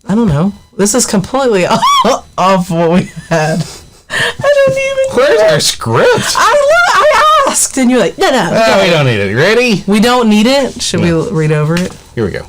I don't know. This is completely off what we had. I don't even. Where's our script? I asked, and you're like, no. We don't need it. You ready? We don't need it. Should we read over it? Here we go.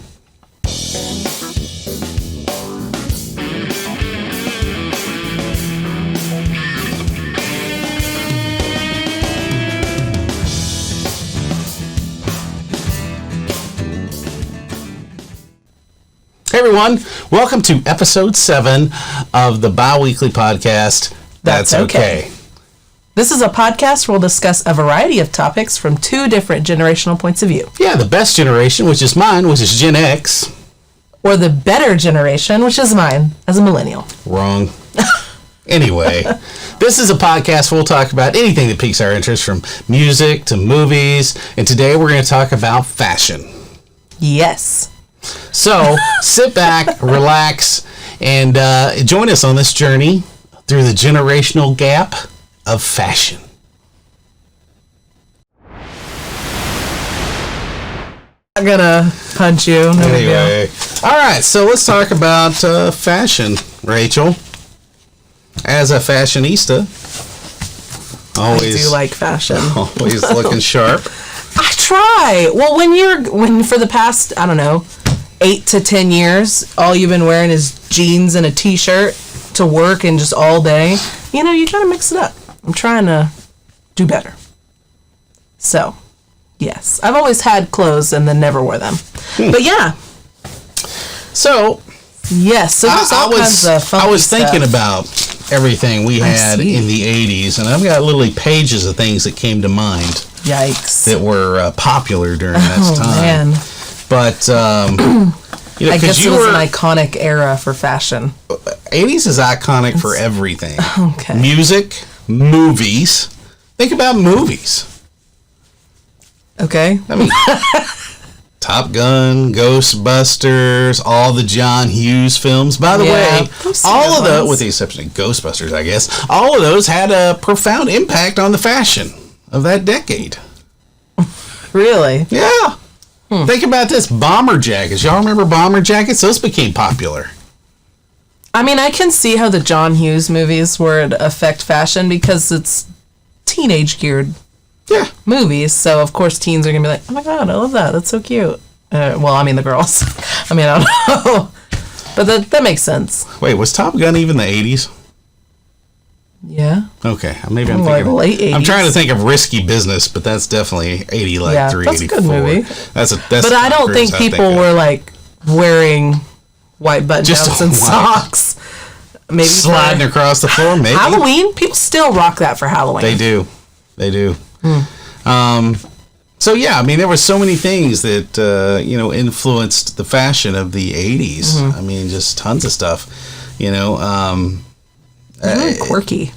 Hey everyone, welcome to episode 7 of the bi-weekly podcast, That's Okay. This is a podcast where we'll discuss a variety of topics from 2 different generational points of view. Yeah, the best generation, which is mine, which is Gen X. Or the better generation, which is mine, as a millennial. Wrong. Anyway, this is a podcast where we'll talk about anything that piques our interest, from music to movies, and today we're going to talk about fashion. Yes. So, sit back, relax, and join us on this journey through the generational gap of fashion. I'm gonna punch you. Anyway, all right, so let's talk about fashion, Rachel. As a fashionista, always I do like fashion. Always looking sharp. I try. Well, when for the past, I don't know, 8 to 10 years, all you've been wearing is jeans and a t-shirt to work and just all day, you gotta mix it up. I'm trying to do better. So, yes. I've always had clothes and then never wore them. But yeah. So, yes, so there's all kinds of funky I was thinking stuff about everything we had in the 80s, and I've got literally pages of things that came to mind. Yikes. That were popular during that time. Man. But, I guess it was an iconic era for fashion. 80s is iconic for everything. Okay. Music, movies. Think about movies. Okay. I mean, Top Gun, Ghostbusters, all the John Hughes films. By the way, all of those, with the exception of Ghostbusters, I guess, all of those had a profound impact on the fashion of that decade. Really? Yeah. Think about this. Bomber jackets. Y'all remember bomber jackets? Those became popular. I mean, I can see how the John Hughes movies would affect fashion because it's teenage geared movies. So, of course, teens are going to be like, oh my God, I love that. That's so cute. Well, I mean, the girls. I mean, I don't know. But that makes sense. Wait, was Top Gun even the 80s? Yeah. Okay, maybe I'm like thinking. Late 80s. I'm trying to think of Risky Business, but that's definitely 80, like yeah, 3, that's 84. A good movie. That's but I don't think people were like wearing white button-downs and socks. Maybe sliding across the floor. Maybe Halloween. People still rock that for Halloween. They do. So yeah, I mean, there were so many things that influenced the fashion of the 80s. I mean, just tons of stuff. Quirky.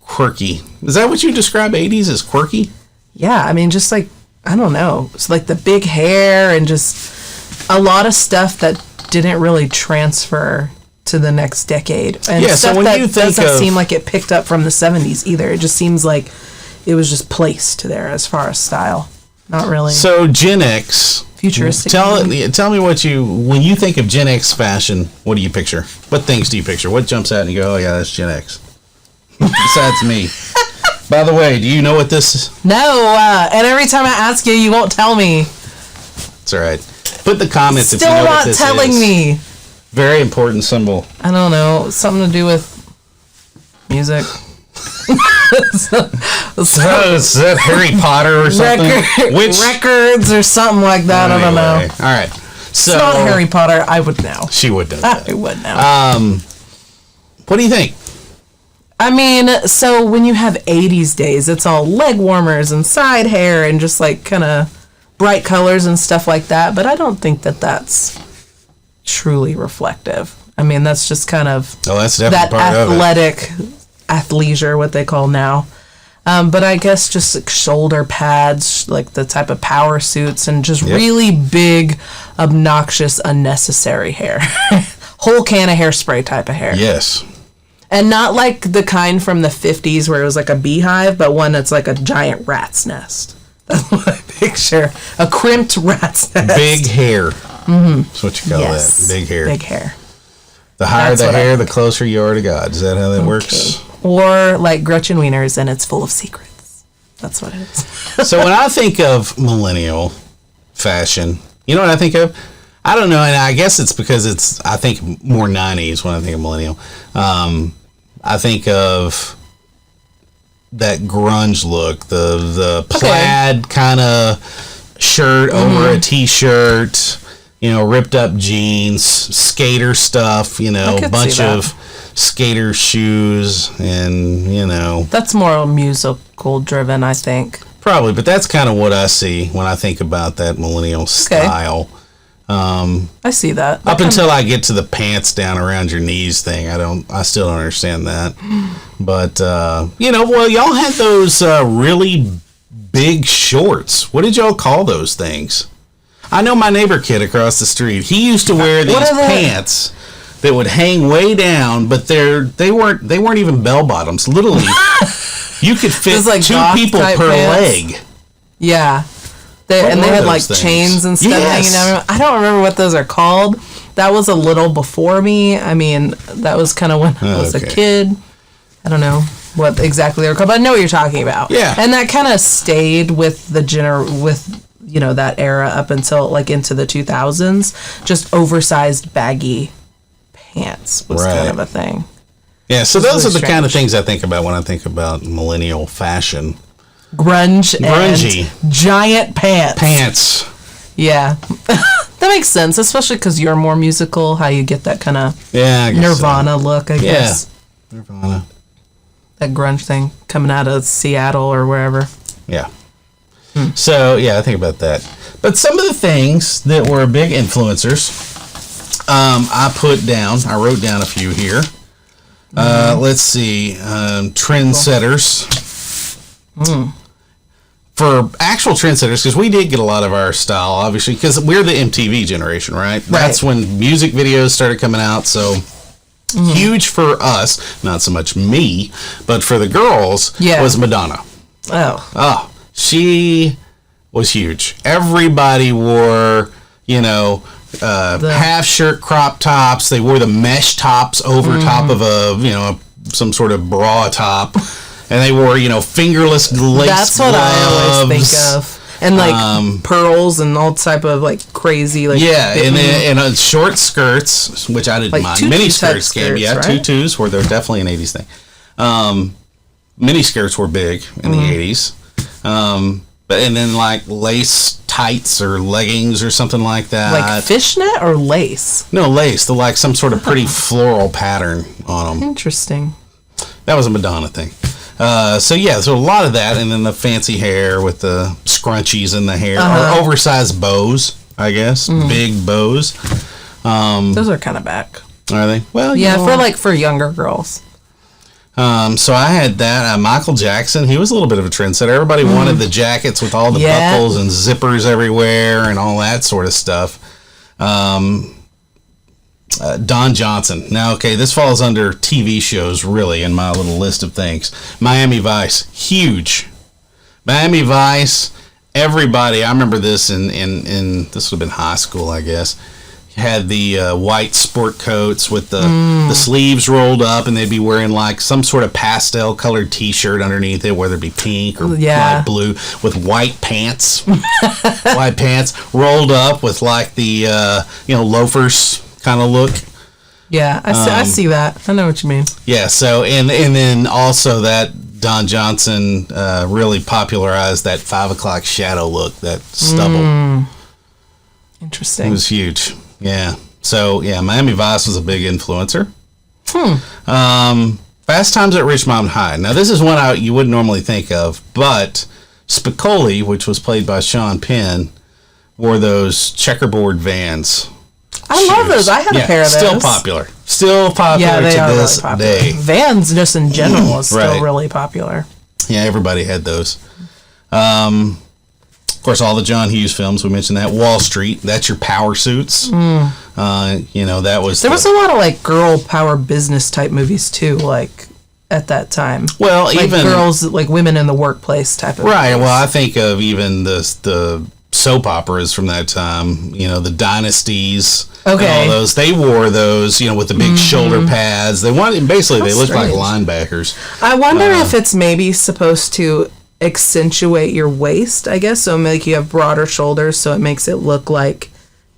Quirky. Is that what you describe 80s as, quirky? Yeah, I mean, just like, I don't know. It's like the big hair and just a lot of stuff that didn't really transfer to the next decade. And stuff so when that you think doesn't seem like it picked up from the 70s either. It just seems like it was just placed there as far as style. Not really. So Gen X. Futuristic. Tell me when you think of Gen X fashion, what do you picture? What things do you picture? What jumps out and you go, oh yeah, that's Gen X. Besides me. By the way, do you know what this is? No, and every time I ask you, you won't tell me. It's all right. Put the comments if you know what this is. Still not telling me. Very important symbol. I don't know. Something to do with music. Is that Harry Potter or something? Records or something like that. Anyway, I don't know. All right. So, it's not Harry Potter. I would know. She would know that. I would know. What do you think? I mean, so when you have 80s days, it's all leg warmers and side hair and just like kind of bright colors and stuff like that. But I don't think that that's truly reflective. I mean, that's just kind of that's definitely that athletic athleisure, what they call now. But I guess just like shoulder pads, like the type of power suits, and just really big, obnoxious, unnecessary hair. Whole can of hairspray type of hair. Yes. And not like the kind from the 50s where it was like a beehive, but one that's like a giant rat's nest. That's what I picture. A crimped rat's nest. Big hair. Mm-hmm. That's what you call that. Big hair. Big hair. The higher the hair, the closer you are to God. Is that how that works? Or like Gretchen Wieners, and it's full of secrets. That's what it is. So when I think of millennial fashion, you know what I think of? I don't know, and I guess it's because I think more 90s when I think of millennial. I think of that grunge look, the plaid kind of shirt over a t-shirt, ripped up jeans, skater stuff, a bunch of skater shoes, and that's more musical driven, I think. Probably, but that's kind of what I see when I think about that millennial style. I see that. Up until I get to the pants down around your knees thing, I still don't understand that. But y'all had those really big shorts. What did y'all call those things? I know my neighbor kid across the street. He used to wear these pants that would hang way down, but they weren't even bell bottoms. Literally, you could fit like two people per leg. Yeah. They had like things? Chains and stuff hanging down. I don't remember what those are called. That was a little before me. I mean, that was kind of when I was a kid. I don't know what exactly they were called, but I know what you're talking about. Yeah. And that kind of stayed with that era up until like into the 2000s. Just oversized baggy pants was kind of a thing. Yeah, so those are the kind of things I think about when I think about millennial fashion. Grungy and giant pants. Yeah. That makes sense, especially because you're more musical, how you get that kind of Nirvana look, I guess. Yeah, Nirvana. That grunge thing coming out of Seattle or wherever. Yeah. So, I think about that. But some of the things that were big influencers, I wrote down a few here. Let's see. Trendsetters. For actual trendsetters, because we did get a lot of our style, obviously, because we're the MTV generation, right? That's when music videos started coming out, so huge for us, not so much me, but for the girls, was Madonna. Oh, she was huge. Everybody wore, half shirt crop tops. They wore the mesh tops over top of some sort of bra top. And they wore, fingerless lace That's what gloves. I always think of. And, like, pearls and all type of, like, crazy, like... Yeah, and short skirts, which I didn't mind. Mini skirts came, right? Tutus were definitely an 80s thing. Mini skirts were big in the 80s. And then, like, lace tights or leggings or something like that. Like fishnet or lace? No, lace. Like some sort of pretty floral pattern on them. Interesting. That was a Madonna thing. So a lot of that, and then the fancy hair with the scrunchies in the hair, or oversized bows, I guess, big bows. Those are kind of back. Are they? Well, for younger girls. So I had that. Michael Jackson, he was a little bit of a trendsetter. Everybody wanted the jackets with all the buckles and zippers everywhere and all that sort of stuff. Don Johnson. Now, this falls under TV shows, really, in my little list of things. Miami Vice. Huge. Miami Vice, everybody, I remember this in this would have been high school, I guess, had the white sport coats with the sleeves rolled up, and they'd be wearing, like, some sort of pastel-colored T-shirt underneath it, whether it be pink or light blue, with white pants. White pants rolled up with, like, the, loafers kind of look. Yeah, I see that. I know what you mean. Yeah, so, and then also that Don Johnson really popularized that 5 o'clock shadow look, that stubble. Interesting. It was huge. Yeah. So, Miami Vice was a big influencer. Fast Times at Richmond High. Now, this is one you wouldn't normally think of, but Spicoli, which was played by Sean Penn, wore those checkerboard Vans. I love those. I had a pair of those. Still popular. Still popular to this day. Vans, just in general, is still really popular. Yeah, everybody had those. Of course, all the John Hughes films, we mentioned that. Wall Street, that's your power suits. That was... There was a lot of, like, girl power business type movies, too, like, at that time. Well, like even... girls, like, women in the workplace type of Right, movies. Well, I think of even the soap operas from that time. You know, the Dynasties. Okay. And all those. They wore those, you know, with the big shoulder pads. They wanted, basically, they looked like linebackers. I wonder if it's maybe supposed to accentuate your waist, I guess. So make you have broader shoulders, so it makes it look like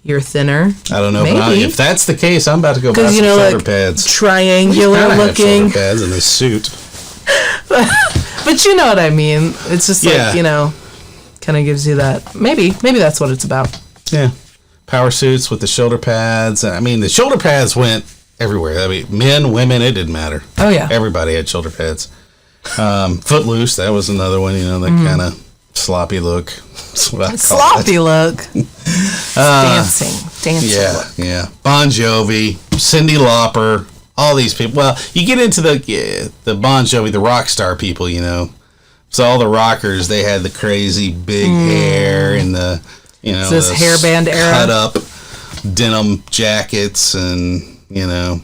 you're thinner. I don't know. Maybe. If that's the case, I'm about to go buy some shoulder pads. Triangular looking. Shoulder pads in this suit. But you know what I mean. It's just like, you know, kind of gives you that. Maybe that's what it's about. Yeah. Power suits with the shoulder pads. I mean, the shoulder pads went everywhere. I mean, men, women, it didn't matter. Oh, yeah. Everybody had shoulder pads. Footloose, that was another one, you know, that kind of sloppy look. That's what I call sloppy look. Dancing look. Yeah. Bon Jovi, Cyndi Lauper, all these people. Well, you get into the Bon Jovi, the rock star people, you know. So all the rockers, they had the crazy big hair and the, you know, this hairband era, cut up denim jackets, and you know,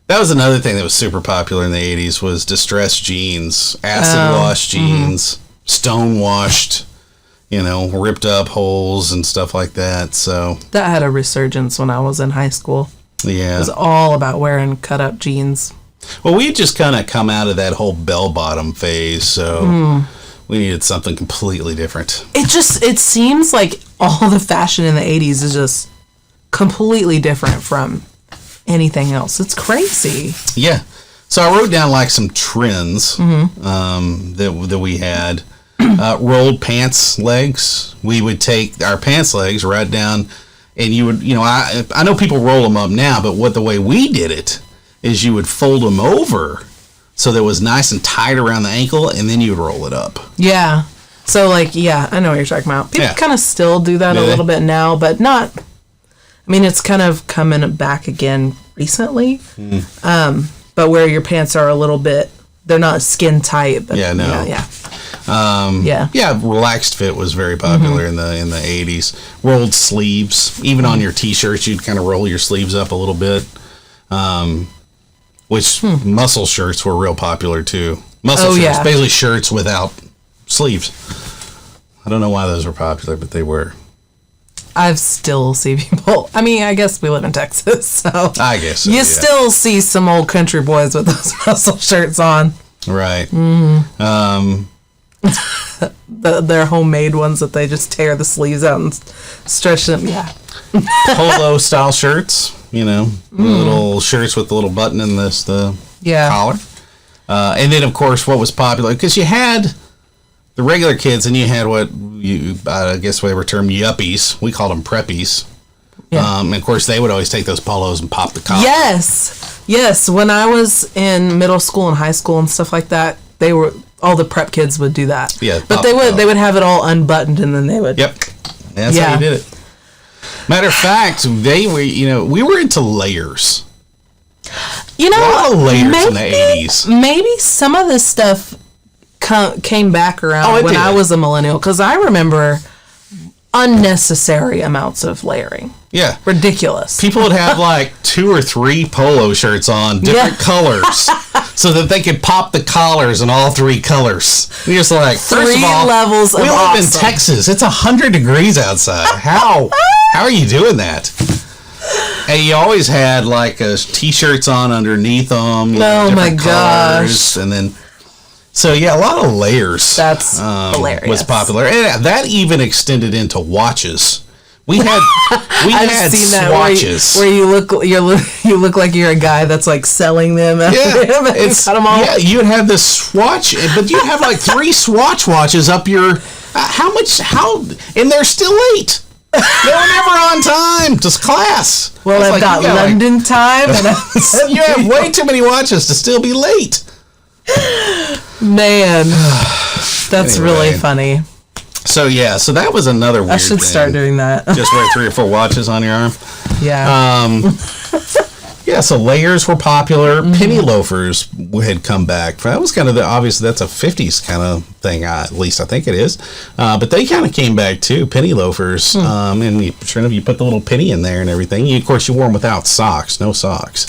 that was another thing that was super popular in the 80s was distressed jeans, acid wash jeans, stone washed, you know, ripped up holes and stuff like that. So that had a resurgence when I was in high school. Yeah, it was all about wearing cut up jeans. Well, we had just kind of come out of that whole bell bottom phase, so we needed something completely different. It seems like all the fashion in the 80s is just completely different from anything else. It's crazy. Yeah. So I wrote down like some trends that we had. Rolled pants legs. We would take our pants legs right down, and you would, you know, I know people roll them up now, but the way we did it is you would fold them over so that it was nice and tight around the ankle, and then you would roll it up. Yeah. So, like, yeah, I know what you're talking about. People kind of still do that a little bit now, but not... I mean, it's kind of coming back again recently. But where your pants are a little bit... They're not skin tight, but... Yeah, no. Yeah. Relaxed fit was very popular in the 80s. Rolled sleeves. Even on your T-shirts, you'd kind of roll your sleeves up a little bit. Which muscle shirts were real popular too. Muscle shirts, basically shirts without sleeves. I don't know why those were popular, but they were. I've still see people. I mean, I guess we live in Texas, so I guess so, you still see some old country boys with those muscle shirts on. Right. They're homemade ones that they just tear the sleeves out and stretch them. Yeah. Polo style shirts. You know, the little shirts with the little button in the collar. And then, of course, what was popular, because you had the regular kids and you had what I guess they were termed yuppies. We called them preppies. Yeah. And, of course, they would always take those polos and pop the collar. Yes. When I was in middle school and high school and stuff like that, all the prep kids would do that. Yeah. But they would have it all unbuttoned, and then they would. Yep. That's how you did it. Matter of fact, we were into layers. You know, a lot of layers in the 80s. Maybe some of this stuff came back around when I was a millennial, because I remember unnecessary amounts of layering. Yeah. Ridiculous. People would have like 2 or 3 polo shirts on, different colors, so that they could pop the collars in all 3 colors. You're just like, first of all, levels of we live in Texas. It's 100 degrees outside. How are you doing that? And you always had like T-shirts on underneath them. Oh my gosh. And then, so yeah, a lot of layers. That's hilarious. Was popular. And that even extended into watches. We had swatches where you look like you're a guy that's like selling them. Cut them all. Yeah, you'd have this swatch, but you'd have like 3 swatch watches up your. And they're still late. They were never on time to class. Well, I've got London time, and you have way too many watches to still be late. Man, that's really funny. So that was another weird thing. I should start doing that. Just wear 3 or 4 watches on your arm. Yeah. So layers were popular. Penny loafers had come back. That was kind of obviously that's a 50s kind of thing, at least I think it is. But they kind of came back too, penny loafers. And you put the little penny in there and everything. Of course, you wore them without socks, no socks.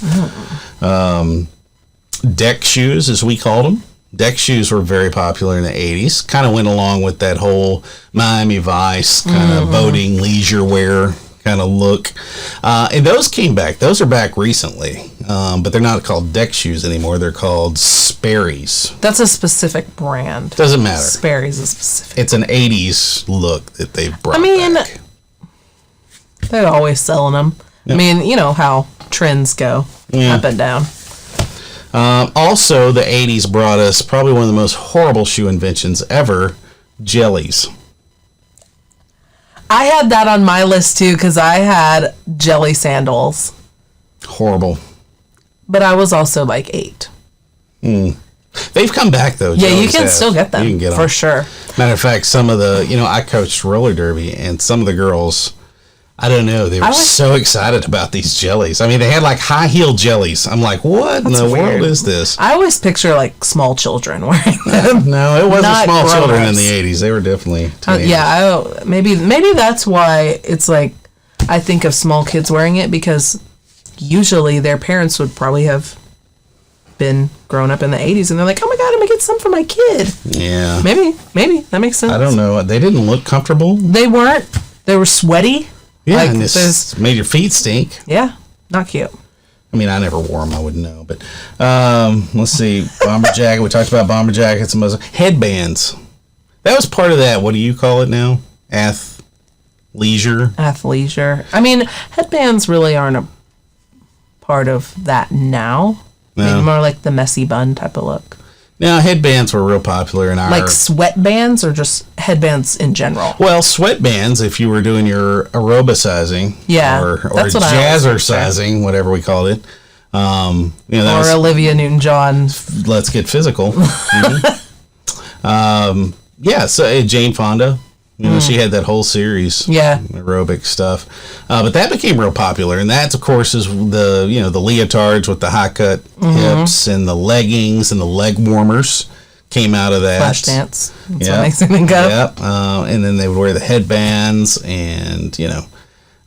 Deck shoes, as we called them. Deck shoes were very popular in the 80s. Kind of went along with that whole Miami Vice kind of boating, leisure wear kind of look. And those came back. Those are back recently. But they're not called deck shoes anymore. They're called Sperry's. That's a specific brand. Doesn't matter. Sperry's is specific. It's an 80s look that they've brought back. They're always selling them. Yep. I mean, you know how trends go up and down. Also, the 80s brought us probably one of the most horrible shoe inventions ever, jellies. I had that on my list, too, because I had jelly sandals. Horrible. But I was also like 8. They've come back, though. Yeah, you can still get them. You can get them. For sure. Matter of fact, some of the, I coached roller derby, and some of the girls... I don't know. They were so excited about these jellies. I mean, they had like high heel jellies. I'm like, what in the world is this? I always picture like small children wearing them. No, it wasn't small children in the 80s. They were definitely teenagers. Maybe that's why it's like I think of small kids wearing it, because usually their parents would probably have been grown up in the 80s and they're like, oh my God, I'm going to get some for my kid. Yeah. Maybe. That makes sense. I don't know. They didn't look comfortable. They weren't. They were sweaty. Yeah, and this made your feet stink. Yeah, not cute. I mean, I never wore them. I wouldn't know. But let's see. Bomber jacket. We talked about bomber jackets and headbands. That was part of that. What do you call it now? Athleisure? Athleisure. I mean, headbands really aren't a part of that now. No. Maybe more like the messy bun type of look. Now, headbands were real popular in our... Like sweatbands or just headbands in general? Well, sweatbands, if you were doing your aerobicizing. Yeah, or jazzercising, whatever we called it. Or Olivia Newton-John. Let's get physical. So Jane Fonda. She had that whole series. Yeah. Aerobic stuff. But that became real popular. And that, of course, is the leotards with the high-cut hips and the leggings and the leg warmers came out of that. Flash dance. That's what makes me think of. Yep. And then they would wear the headbands and,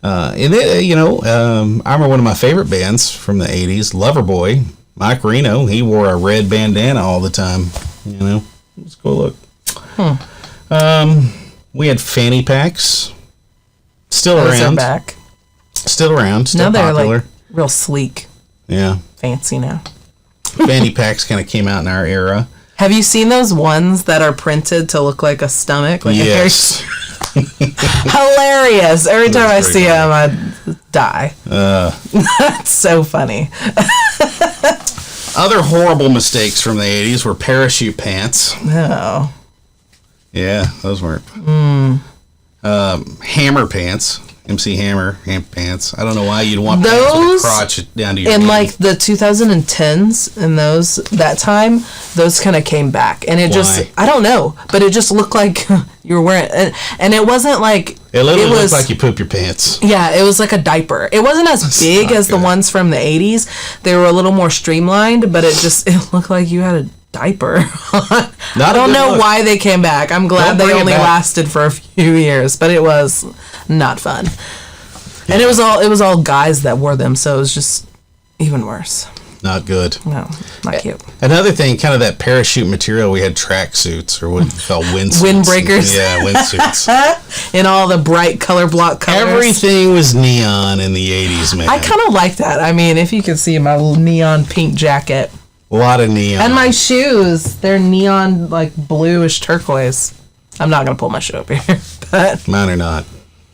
I remember one of my favorite bands from the 80s, Loverboy, Mike Reno. He wore a red bandana all the time. It's a cool look. We had fanny packs. Still around. Those are back. Still around. Still now popular. They're like real sleek. Yeah. Fancy now. Fanny packs kind of came out in our era. Have you seen those ones that are printed to look like a stomach? Like yes. Hilarious. Every time I see them, I die. That's so funny. Other horrible mistakes from the 80s were parachute pants. No. Yeah, those weren't. Hammer pants. MC Hammer pants. I don't know why you'd want pants with a crotch down to your knee. In like the 2010s and that time, those kind of came back. And it I don't know, but it just looked like you were wearing, and it wasn't like. It literally looked like you poop your pants. Yeah, it was like a diaper. It wasn't as big as the ones from the 80s. They were a little more streamlined, but it looked like you had a diaper. I don't know why they came back. I'm glad they only lasted for a few years, but it was not fun. Yeah. And it was all guys that wore them, so it was just even worse. Not good. No, not cute. Another thing, kind of that parachute material, we had track suits, or what you call windsuits. Windbreakers. Yeah, windsuits. In all the bright color block colors. Everything was neon in the 80s, man. I kind of like that. I mean, if you could see my little neon pink jacket. A lot of neon. And my shoes, they're neon, like bluish turquoise. I'm not going to pull my shoe up here. But mine are not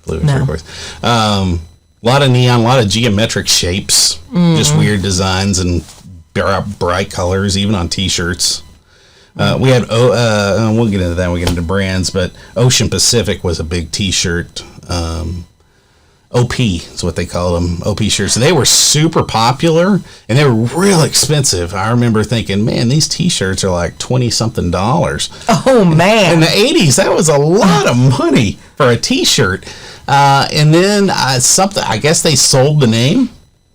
bluish turquoise. A lot of neon, a lot of geometric shapes. Just weird designs and bright colors, even on T-shirts. We had, we'll get into that when we get into brands, but Ocean Pacific was a big T-shirt. OP is what they call them, OP shirts. And they were super popular, and they were real expensive. I remember thinking, man, these T-shirts are like $20-something. Oh, man. In the 80s, that was a lot of money for a T-shirt. And then I guess they sold the name.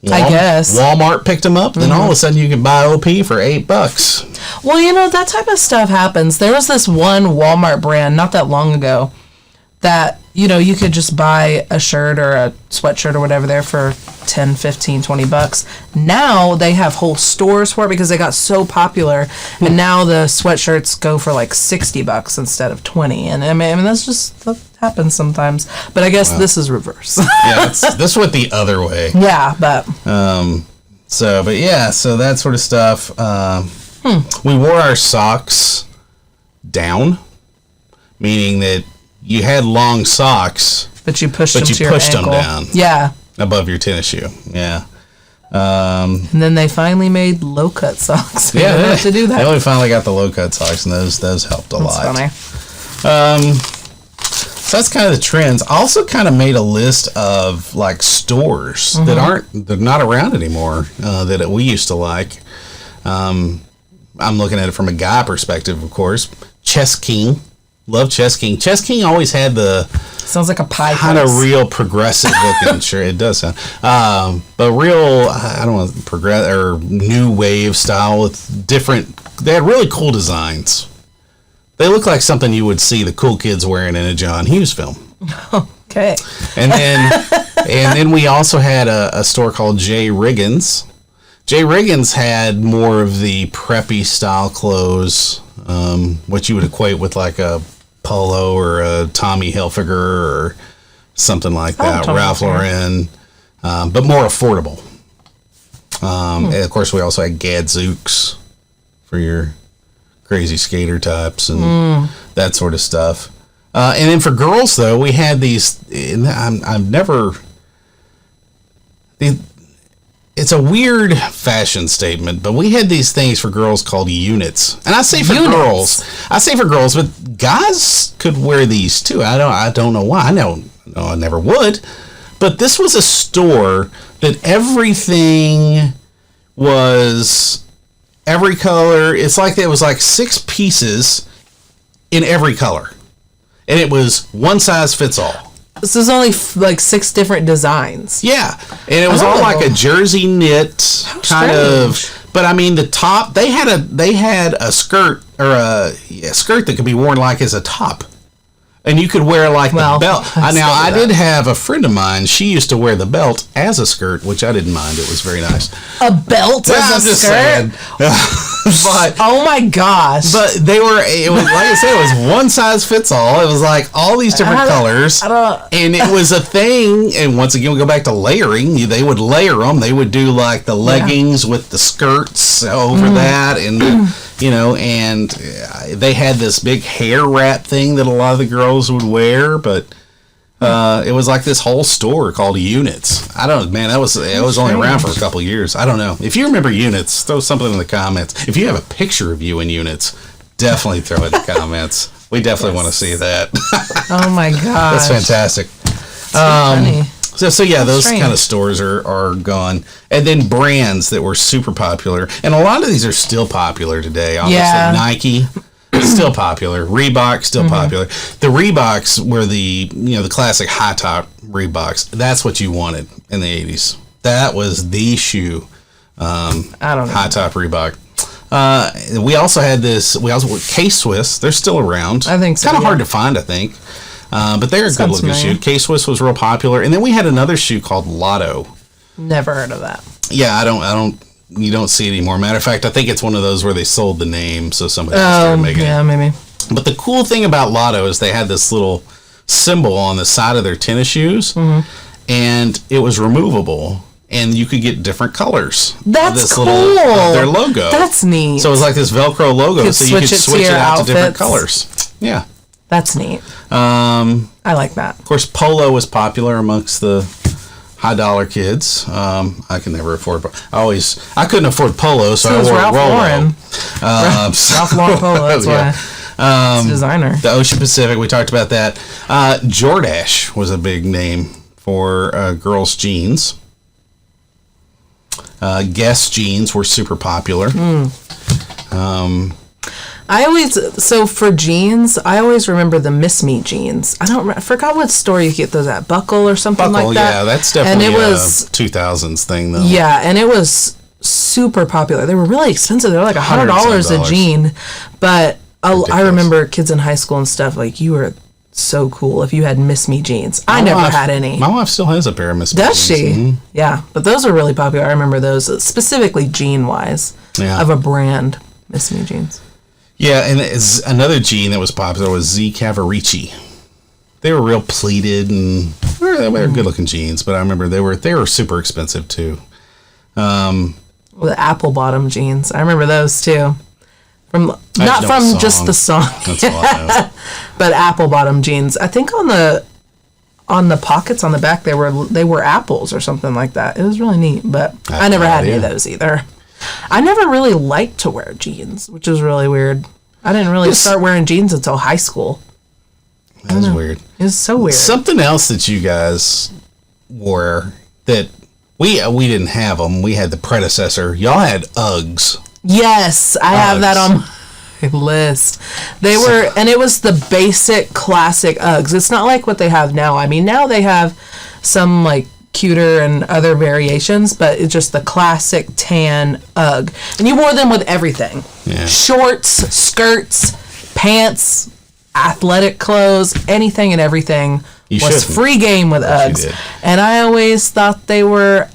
I guess. Walmart picked them up, then all of a sudden you could buy OP for $8. Well, that type of stuff happens. There was this one Walmart brand not that long ago that you could just buy a shirt or a sweatshirt or whatever there for 10, 15, 20 bucks. Now they have whole stores for it because they got so popular. And now the sweatshirts go for like 60 bucks instead of 20. And I mean that happens sometimes. But I guess this is reverse. Yeah, this went the other way. Yeah, but. So that sort of stuff. We wore our socks down, meaning that you had long socks, but you pushed them down. Yeah. Above your tennis shoe. Yeah. And then they finally made low cut socks. We didn't have to do that. They only finally got the low cut socks, and those helped a lot. That's funny. So that's kind of the trends. I also kind of made a list of like stores they're not around anymore that we used to like. I'm looking at it from a guy perspective, of course. Chess King. Love Chess King. Chess King always had the... Sounds like a pie kind of real progressive looking. Sure, it does sound. But real, I don't know, progressive or new wave style with different... They had really cool designs. They look like something you would see the cool kids wearing in a John Hughes film. Okay. And then we also had a store called J. Riggins. J. Riggins had more of the preppy style clothes, what you would equate with like a Polo or a Tommy Hilfiger or something like that, Ralph Lauren, but more affordable. And of course, we also had Gadzooks for your crazy skater types and that sort of stuff. And then for girls, though, we had these. It's a weird fashion statement, but we had these things for girls called units. And I say for girls, but guys could wear these too. I don't know why. I never would. But this was a store that everything was every color. It's like there was like 6 pieces in every color. And it was one size fits all. So there's only like 6 different designs. Yeah, and it was all like a jersey knit kind of. But I mean, the top they had a skirt or a skirt that could be worn like as a top, and you could wear like the belt. Now I did have a friend of mine. She used to wear the belt as a skirt, which I didn't mind. It was very nice. A belt as a skirt. But oh my gosh! But they were. It was like I said. It was one size fits all. It was like all these different colors, and it was a thing. And once again, we go back to layering. They would layer them. They would do like the leggings with the skirts over that, and and they had this big hair wrap thing that a lot of the girls would wear, but. It was like this whole store called Units. I don't know, man. It was only around for a couple of years. I don't know. If you remember Units, throw something in the comments. If you have a picture of you in Units, definitely throw it in the comments. We definitely want to see that. Oh my gosh, that's fantastic. Funny. So yeah, those kind of stores are gone, and then brands that were super popular, and a lot of these are still popular today. Obviously, Nike. Still popular. Reebok, still popular. The Reeboks were the classic high top Reeboks. That's what you wanted in the 80s. That was the shoe. I don't know. High top Reebok. We also had this. We also were K-Swiss. They're still around. I think so. Kind of hard to find, I think. But they're a good looking shoe. K-Swiss was real popular, and then we had another shoe called Lotto. Never heard of that. Yeah, I don't. You don't see it anymore. Matter of fact, I think it's one of those where they sold the name, so somebody started making it. Yeah, maybe. But the cool thing about Lotto is they had this little symbol on the side of their tennis shoes, and it was removable, and you could get different colors. That's cool. Of their logo. That's neat. So it was like this Velcro logo, so you could switch it out to different colors. Yeah. That's neat. I like that. Of course, polo was popular amongst the high-dollar kids. I can never afford. I couldn't afford polo, so I wore Ralph Rolo. Lauren. Ralph Lauren polo. That's why. It's a designer. The Ocean Pacific. We talked about that. Jordache was a big name for girls' jeans. Guess jeans were super popular. For jeans, I always remember the Miss Me jeans. I forgot what store you get those at. Buckle or something like that. Yeah, that's definitely a 2000s thing, though. Yeah, and it was super popular. They were really expensive. They were like $100 a jean. But I remember kids in high school and stuff, like, you were so cool if you had Miss Me jeans. I never had any. My wife still has a pair of Miss Me jeans. Does she? Mm-hmm. Yeah, but those are really popular. I remember those, specifically jean-wise, of a brand, Miss Me jeans. Yeah, and another jean that was popular was Z Cavaricci. They were real pleated, and they were good-looking jeans, but I remember they were super expensive, too. The apple-bottom jeans. I remember those, too. Not from just the song. That's all I know. But apple-bottom jeans. I think on the pockets on the back, they were apples or something like that. It was really neat, but I never had any of those either. I never really liked to wear jeans, which is really weird. I didn't really start wearing jeans until high school. That was weird. It was so weird. Something else that you guys wore that we didn't have them. We had the predecessor. Y'all had Uggs. Yes, I have that on my list. And it was the basic classic Uggs. It's not like what they have now. I mean, now they have some like cuter and other variations, but it's just the classic tan Ugg. And you wore them with everything. Yeah. Shorts, skirts, pants, athletic clothes, anything and everything was free game with Uggs. And I always thought they were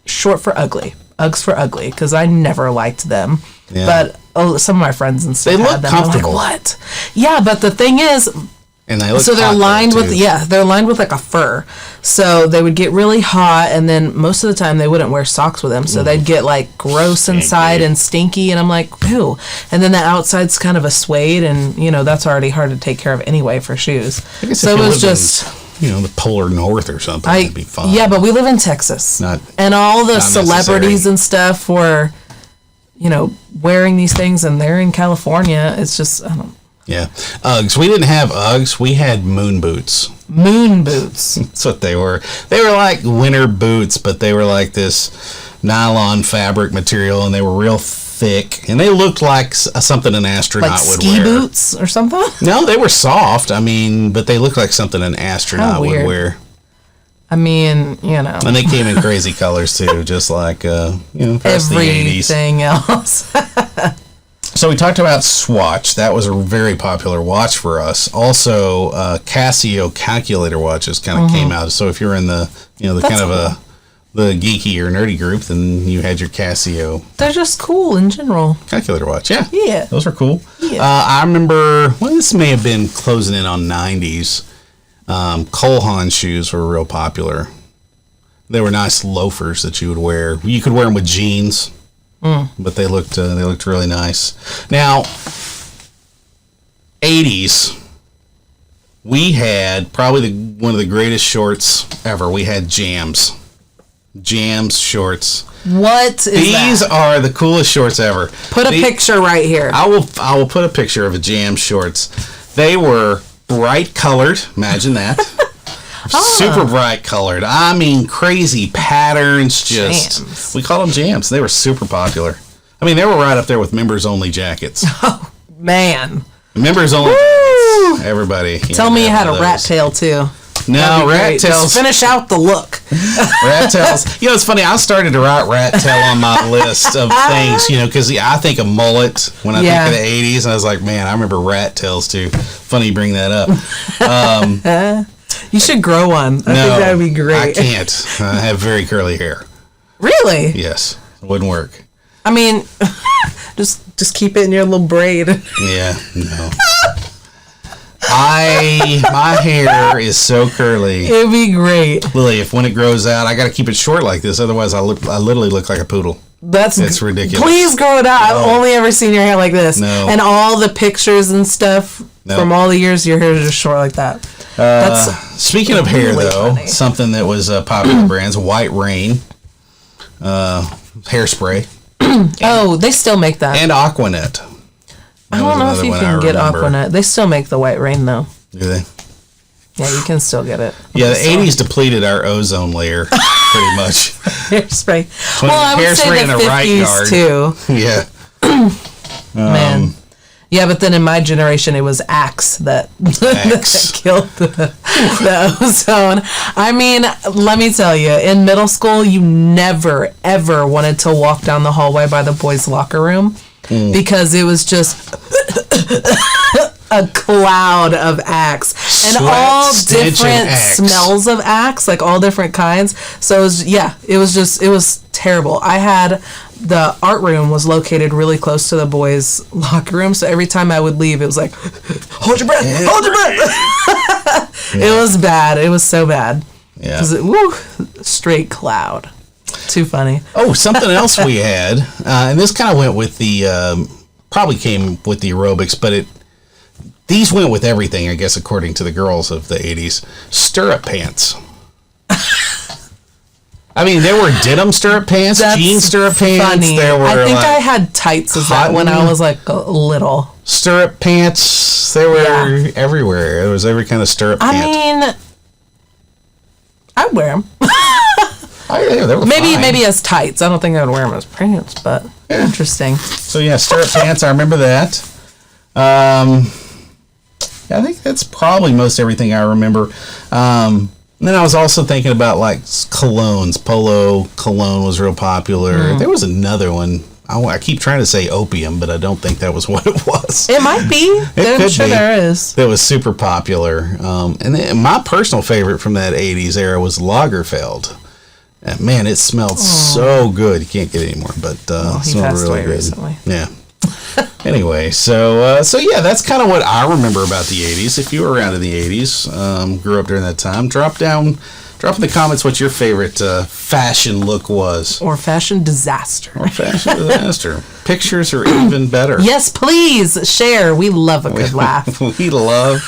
short for ugly. Uggs for ugly, because I never liked them. Yeah. But some of my friends and stuff had them. They look comfortable. Like, what? Yeah, but the thing is, and they look they're lined with like a fur. So they would get really hot, and then most of the time they wouldn't wear socks with them, so they'd get like gross inside and stinky, and I'm like, ew. And then the outside's kind of a suede, and that's already hard to take care of anyway for shoes. So it was just the polar north or something, it'd be fun. Yeah, but we live in Texas, and all the celebrities and stuff were wearing these things, and they're in California. It's just, I don't. Yeah. Uggs. We didn't have Uggs. We had moon boots. Moon boots. That's what they were. They were like winter boots, but they were like this nylon fabric material, and they were real thick, and they looked like something an astronaut would wear. Ski boots or something? No, they were soft. But they looked like something an astronaut would wear. I mean, And they came in crazy colors, too, just like, past everything the 80s. Else. So we talked about Swatch. That was a very popular watch for us. Also, Casio calculator watches kind of came out. So if you're in the the geeky or nerdy group, then you had your Casio. They're just cool in general. Calculator watch, yeah. Yeah. Those are cool. Yeah. I remember, this may have been closing in on 90s. Cole Haan shoes were real popular. They were nice loafers that you would wear. You could wear them with jeans. But they looked really nice. Now, 80s, we had probably one of the greatest shorts ever. We had Jams shorts. What is These are the coolest shorts ever. Put a picture right here. I will put a picture of a Jams shorts. They were bright colored. Imagine that. Super bright colored. I mean, crazy patterns. Jams. We called them Jams. They were super popular. I mean, they were right up there with members only jackets. Oh, man. Members only jackets. Everybody. Tell me you had a rat tail, too. No, rat tails. Just finish out the look. Rat tails. It's funny. I started to write rat tail on my list of things, because I think of mullet when I think of the 80s. And I was like, man, I remember rat tails, too. Funny you bring that up. You should grow one. I think that would be great. I can't. I have very curly hair. Really? Yes. It wouldn't work. I mean, just keep it in your little braid. Yeah, no. My hair is so curly. It'd be great. Lily, if when it grows out, I got to keep it short like this. Otherwise, I literally look like a poodle. It's ridiculous. Please grow it out. I've only ever seen your hair like this. No. And all the pictures and stuff from all the years, your hair is just short like that. Speaking of hair, though, something that was popular brands, White Rain, hairspray. They still make that. And Aquanet. I don't know if you can get Aquanet. They still make the White Rain, though. Do they? Yeah, you can still get it. Yeah, the 80s depleted our ozone layer, pretty much. Hairspray. Well, I would say the 50s, too. Yeah. Man. Yeah, but then in my generation, it was Axe that killed the ozone. I mean, let me tell you, in middle school, you never, ever wanted to walk down the hallway by the boys' locker room because it was just... a cloud of Axe and Sweat, all stench, different and Axe. smells of Axe, like all different kinds. So it was terrible. I had the art room was located really close to the boys' locker room, so every time I would leave, it was like, hold your breath, hold your breath. It was bad. It was so bad. Yeah. Straight cloud. Too funny. Oh, something else we had, and this kind of went with the, probably came with the aerobics, but these went with everything, I guess, according to the girls of the 80s. Stirrup pants. I mean, there were denim stirrup pants, jean stirrup pants. Funny. There were, I think I had tights as that when I was like little. Stirrup pants. They were everywhere. There was every kind of stirrup pant. I mean, I'd wear them. They were maybe as tights. I don't think I would wear them as pants, but interesting. So yeah, stirrup pants. I remember that. I think that's probably most everything I remember. And then I was also thinking about like colognes. Polo cologne was real popular. There was another one. I keep trying to say opium, but I don't think that was what it was. It might be. I'm sure there is. That was super popular. And then my personal favorite from that 80s era was Lagerfeld. And man, it smelled so good. You can't get it anymore, but it smelled really good. Recently. Yeah. Anyway, so yeah, that's kind of what I remember about the 80s. If you were around in the 80s, grew up during that time, drop in the comments what your favorite fashion look was. Or fashion disaster. Pictures are even better. Yes, please share. We love a good laugh. We love.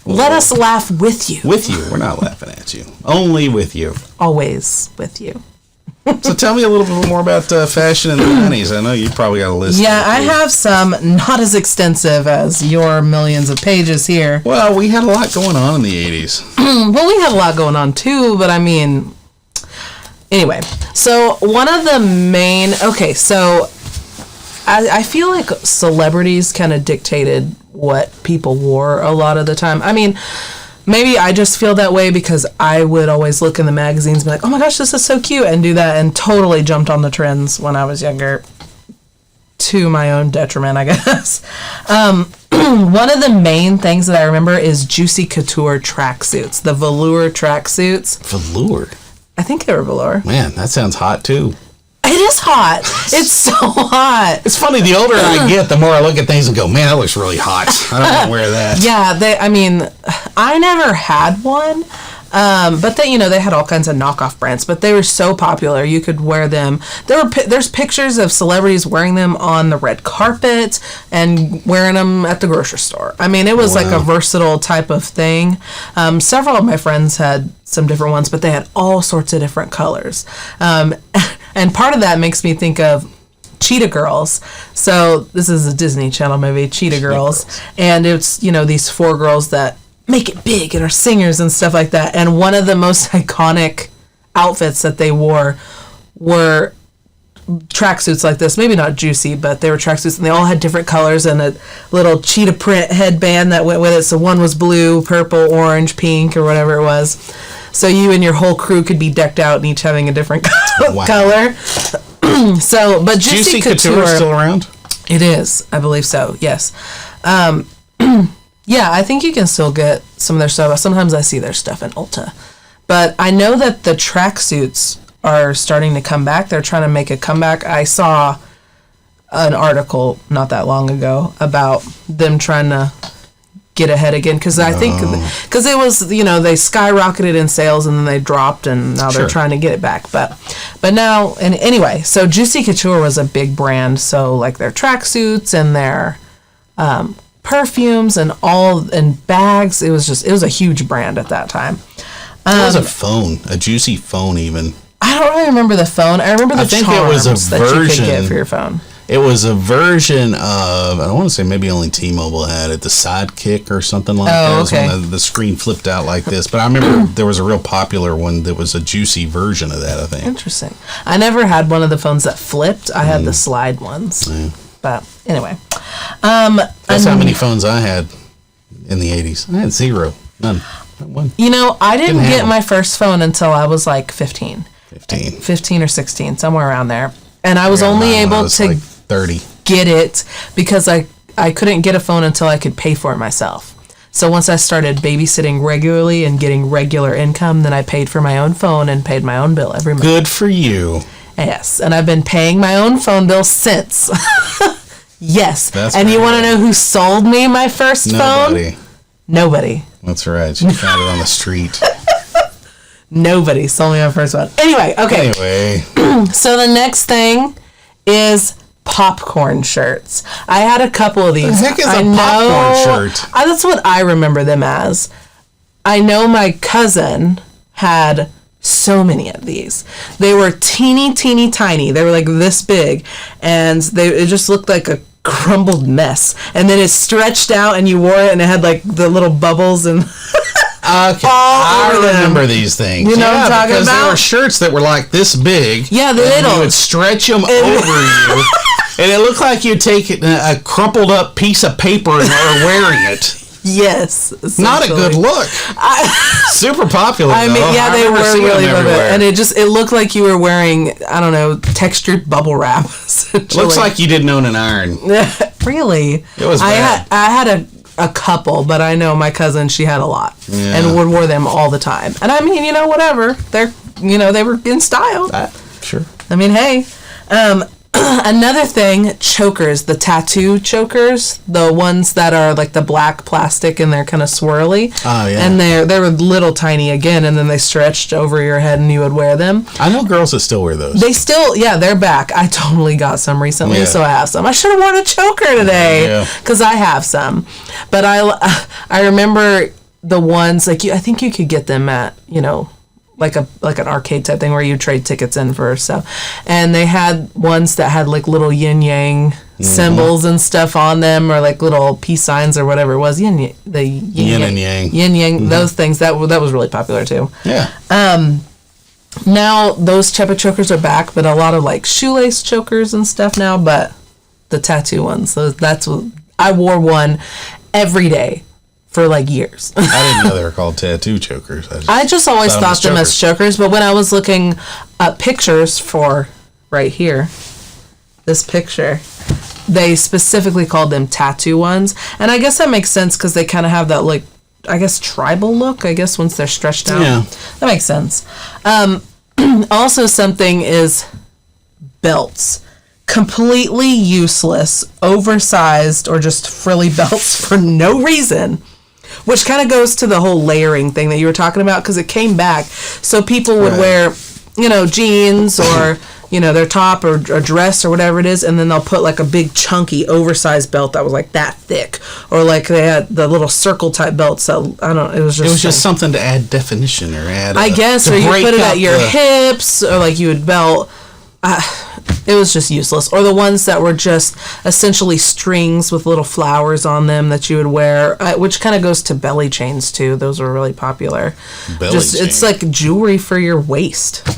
Let us laugh with you. With you. We're not laughing at you. Only with you. Always with you. So tell me a little bit more about fashion in the 90s. I know you probably got a list. Yeah, I have some, not as extensive as your millions of pages here. Well, we had a lot going on in the 80s. Well, we had a lot going on too, but I mean, anyway. So one of the main, so I feel like celebrities kind of dictated what people wore a lot of the time. I mean, maybe I just feel that way because I would always look in the magazines and be like, oh my gosh, this is so cute, and do that, and totally jumped on the trends when I was younger, to my own detriment, I guess. One of the main things that I remember is Juicy Couture tracksuits, the velour tracksuits. Velour? I think they were velour. Man, that sounds hot too. It is hot. It's so hot. It's funny, the older I get, the more I look at things and go, man, that looks really hot. I don't want to wear that. Yeah, I never had one. But they had all kinds of knockoff brands, but they were so popular. You could wear them. There's pictures of celebrities wearing them on the red carpet and wearing them at the grocery store. I mean, it was like a versatile type of thing. Several of my friends had some different ones, but they had all sorts of different colors. And part of that makes me think of Cheetah Girls. So this is a Disney Channel movie, Cheetah Girls. And it's, these 4 girls that make it big and are singers and stuff like that. And one of the most iconic outfits that they wore were tracksuits like this. Maybe not juicy, but they were tracksuits, and they all had different colors and a little cheetah print headband that went with it. So one was blue, purple, orange, pink, or whatever it was. So you and your whole crew could be decked out and each having a different color. But Juicy Couture is still around? It is, I believe so. Yes. Yeah, I think you can still get some of their stuff. Sometimes I see their stuff in Ulta. But I know that the tracksuits are starting to come back. They're trying to make a comeback. I saw an article not that long ago about them trying to get ahead again, because I think because it was, they skyrocketed in sales and then they dropped, and now they're trying to get it back. But now, and anyway, so Juicy Couture was a big brand. So like their tracksuits and their perfumes and bags, it was a huge brand at that time. There was a phone, a Juicy phone even. I don't really remember the phone. I remember the charms it was a that you could get for your phone. It was a version of, I don't want to say, maybe only T-Mobile had it, the Sidekick or something like that. It was when the screen flipped out like this. But I remember there was a real popular one that was a Juicy version of that, I think. Interesting. I never had one of the phones that flipped. I had the slide ones. Yeah. But anyway. That's how many phones I had in the 80s. I had 0. None. One. I didn't get my first phone until I was like 15. 15 or 16, somewhere around there. And I was only able to like 30. Get it because I I couldn't get a phone until I could pay for it myself. So once I started babysitting regularly and getting regular income, then I paid for my own phone and paid my own bill every month. Good for you. Yes, and I've been paying my own phone bill since. Yes. That's and right. you want to know who sold me my first phone? Nobody. That's right. You found it on the street. Nobody sold me my first one. Anyway, okay. So the next thing is popcorn shirts. I had a couple of these. The heck is a popcorn shirt? That's what I remember them as. I know my cousin had so many of these. They were teeny tiny. They were like this big, and it just looked like a crumbled mess. And then it stretched out, and you wore it, and it had like the little bubbles and. Okay, I remember these things. You know what I'm talking because about? There were shirts that were like this big. Yeah, the little. You would stretch them over you, and it looked like you'd take a crumpled up piece of paper and were wearing it. Yes. Not a good look. Super popular, I mean, though. yeah, they were really everywhere. And it looked like you were wearing, I don't know, textured bubble wrap. Looks like you didn't own an iron. Really? It was bad. I had a couple, but I know my cousin, she had a lot. Yeah. And would wear them all the time. And I mean, whatever. They were in style. Sure. I mean, hey. Another thing, chokers, the tattoo chokers, the ones that are like the black plastic and they're kind of swirly. Oh, yeah. And they were little tiny again, and then they stretched over your head and you would wear them. I know girls that still wear those. They still, they're back. I totally got some recently, so I have some. I should have worn a choker today because I have some. But I remember the ones, like I think you could get them at, like an arcade type thing where you trade tickets in for stuff. And they had ones that had like little yin yang symbols and stuff on them, or like little peace signs or whatever it was. Yin and yang. Yin yang, those things. That was really popular too. Yeah. Now those type of chokers are back, but a lot of like shoelace chokers and stuff now, but the tattoo ones. So that's what I wore one every day. For like years. I didn't know they were called tattoo chokers. I just always thought them as chokers, but when I was looking at pictures for right here, this picture, they specifically called them tattoo ones. And I guess that makes sense because they kind of have that, like, I guess, tribal look, I guess, once they're stretched out. Yeah. That makes sense. Also, something is belts. Completely useless, oversized, or just frilly belts for no reason. Which kind of goes to the whole layering thing that you were talking about, because it came back. So people would wear, jeans or, their top or a dress or whatever it is, and then they'll put like a big chunky oversized belt that was like that thick. Or like they had the little circle type belts that, I don't know, it was just something to add definition or add. I guess, or you put it at your hips, or like you would belt. It was just useless. Or the ones that were just essentially strings with little flowers on them that you would wear, which kind of goes to belly chains too. Those were really popular. It's like jewelry for your waist,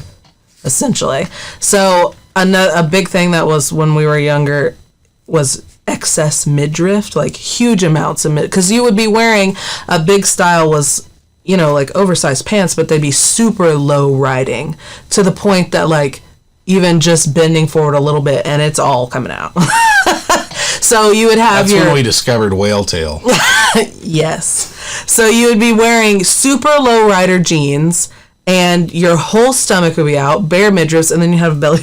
essentially. So a big thing that was when we were younger was excess midriff, like huge amounts of because you would be wearing a big style was like oversized pants, but they'd be super low riding to the point that like even just bending forward a little bit and it's all coming out. So you would have That's when we discovered whale tail. Yes. So you would be wearing super low rider jeans and your whole stomach would be out, bare midriffs, and then you have a belly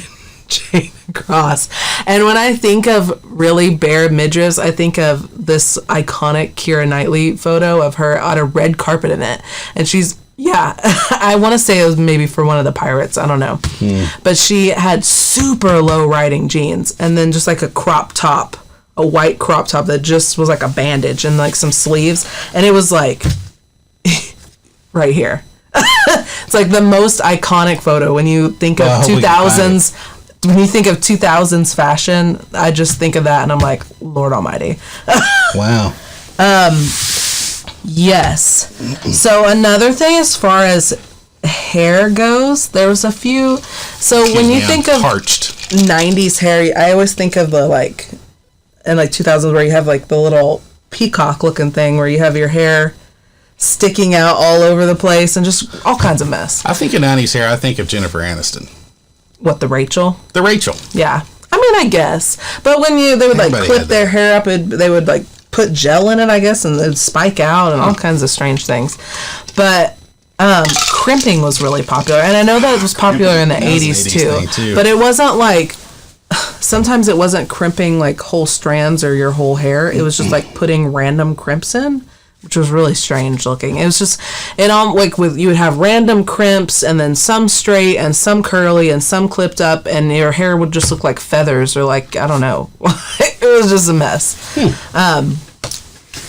chain across. And when I think of really bare midriffs, I think of this iconic Keira Knightley photo of her on a red carpet in it. And she's I want to say it was maybe for one of the pirates. I don't know. But she had super low riding jeans and then just like a crop top, a white crop top that just was like a bandage and like some sleeves. And it was like right here. It's like the most iconic photo when you think of 2000s. When you think of 2000s fashion, I just think of that and I'm like, Lord Almighty. Wow. Yes. So another thing as far as hair goes, there was a few. So when you think of parched 90s hair, I always think of the like, in like 2000s where you have like the little peacock looking thing where you have your hair sticking out all over the place and just all kinds of mess. I think of 90s hair, I think of Jennifer Aniston. What, the Rachel? The Rachel. Yeah. I mean, I guess. But when they would like clip their hair up, they would like put gel in it, I guess, and it would spike out and all kinds of strange things. But crimping was really popular. And I know that it was popular in the 80s too. But it wasn't like, sometimes it wasn't crimping like whole strands or your whole hair. It was just like putting random crimps in, which was really strange looking. It was just, you would have random crimps and then some straight and some curly and some clipped up, and your hair would just look like feathers or like, I don't know. It was just a mess.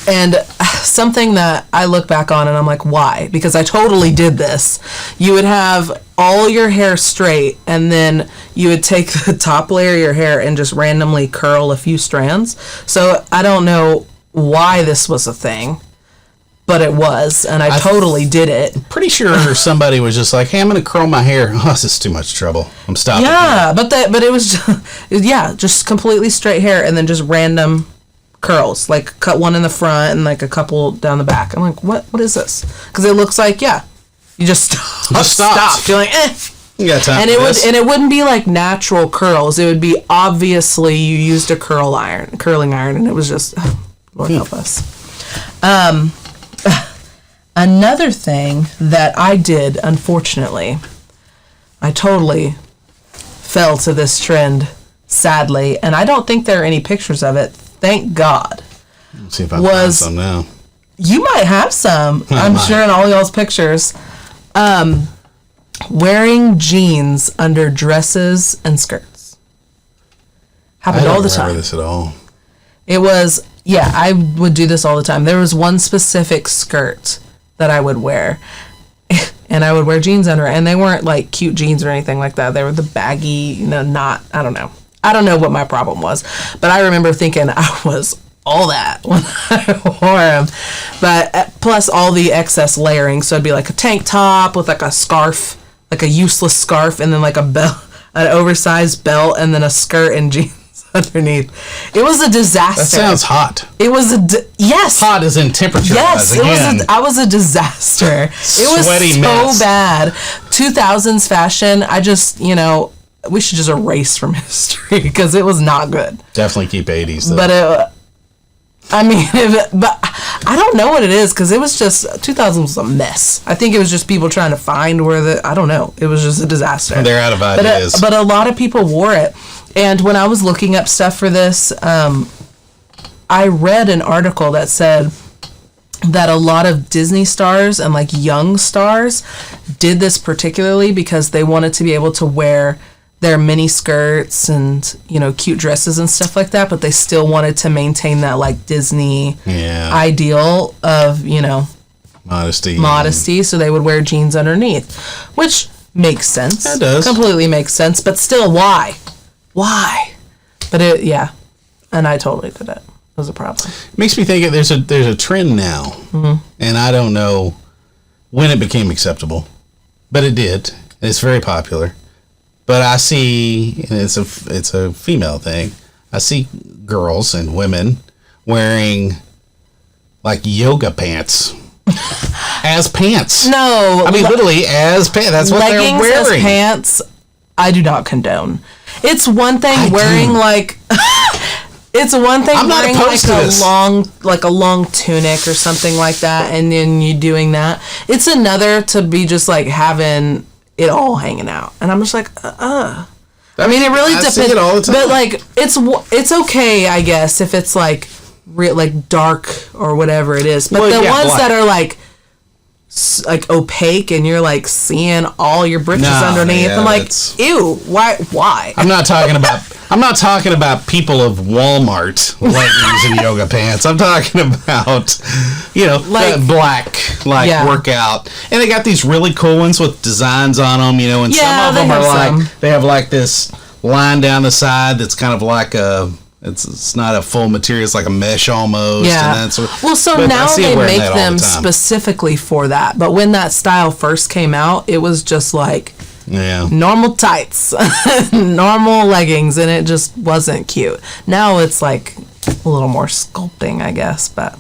And something that I look back on and I'm like, why? Because I totally did this. You would have all your hair straight, and then you would take the top layer of your hair and just randomly curl a few strands. So I don't know why this was a thing, but it was, and I totally did it. Pretty sure somebody was just like, hey, I'm going to curl my hair. Oh, this is too much trouble. I'm stopping. Yeah, but it was just completely straight hair and then just random curls, like cut one in the front and like a couple down the back. I'm like, what is this? Because it looks like, you just stopped. You're like, You got time and it wouldn't be like natural curls. It would be obviously you used a curling iron, and it was just, Lord help us. Another thing that I did, unfortunately, I totally fell to this trend, sadly, and I don't think there are any pictures of it. Thank God. Let's see if I can find some now. You might have some. I'm sure in all y'all's pictures. Wearing jeans under dresses and skirts. Happened all the time. I don't remember this at all. It was, I would do this all the time. There was one specific skirt that I would wear, and I would wear jeans under it, and they weren't like cute jeans or anything like that. They were the baggy, I don't know. I don't know what my problem was, but I remember thinking I was all that when I wore them. But plus all the excess layering, so it'd be like a tank top with like a scarf, like a useless scarf, and then like a belt, an oversized belt, and then a skirt and jeans underneath. It was a disaster. That sounds hot. It was yes. Hot as in temperature. Yes, I was a disaster. It was Sweaty so mess. bad. 2000s fashion. I just we should just erase from history because it was not good. Definitely keep 80s though. But but I don't know what it is because it was just 2000s was a mess. I think it was just people trying to find I don't know. It was just a disaster. They're out of ideas. But a lot of people wore it. And when I was looking up stuff for this, I read an article that said that a lot of Disney stars and like young stars did this particularly because they wanted to be able to wear their mini skirts and cute dresses and stuff like that, but they still wanted to maintain that like Disney ideal of modesty, so they would wear jeans underneath, which makes sense. That does. Completely makes sense, but still, why but and I totally did it. It was a problem. It makes me think there's a trend now, and I don't know when it became acceptable, but it did. It's very popular. But I see, and it's a female thing, I see girls and women wearing like yoga pants as pants. No. I mean, literally as pants. That's what they're wearing. Leggings as pants, I do not condone. It's one thing wearing like... It's one thing wearing like a long tunic or something like that, and then you doing that. It's another to be just like having it all hanging out, and I'm just like, I mean, it really depends. See it all the time. But like, it's okay, I guess, if it's like like dark or whatever it is. But the ones that are like opaque and you're like seeing all your britches underneath. I'm like, ew, why? I'm not talking about people of Walmart leggings and yoga pants. I'm talking about like black workout, and they got these really cool ones with designs on them, and some of them are they have like this line down the side that's kind of like it's not a full material, it's like a mesh almost. Yeah. And so now they make them specifically for that. But when that style first came out, it was just like normal tights, normal leggings, and it just wasn't cute. Now it's like a little more sculpting, I guess. But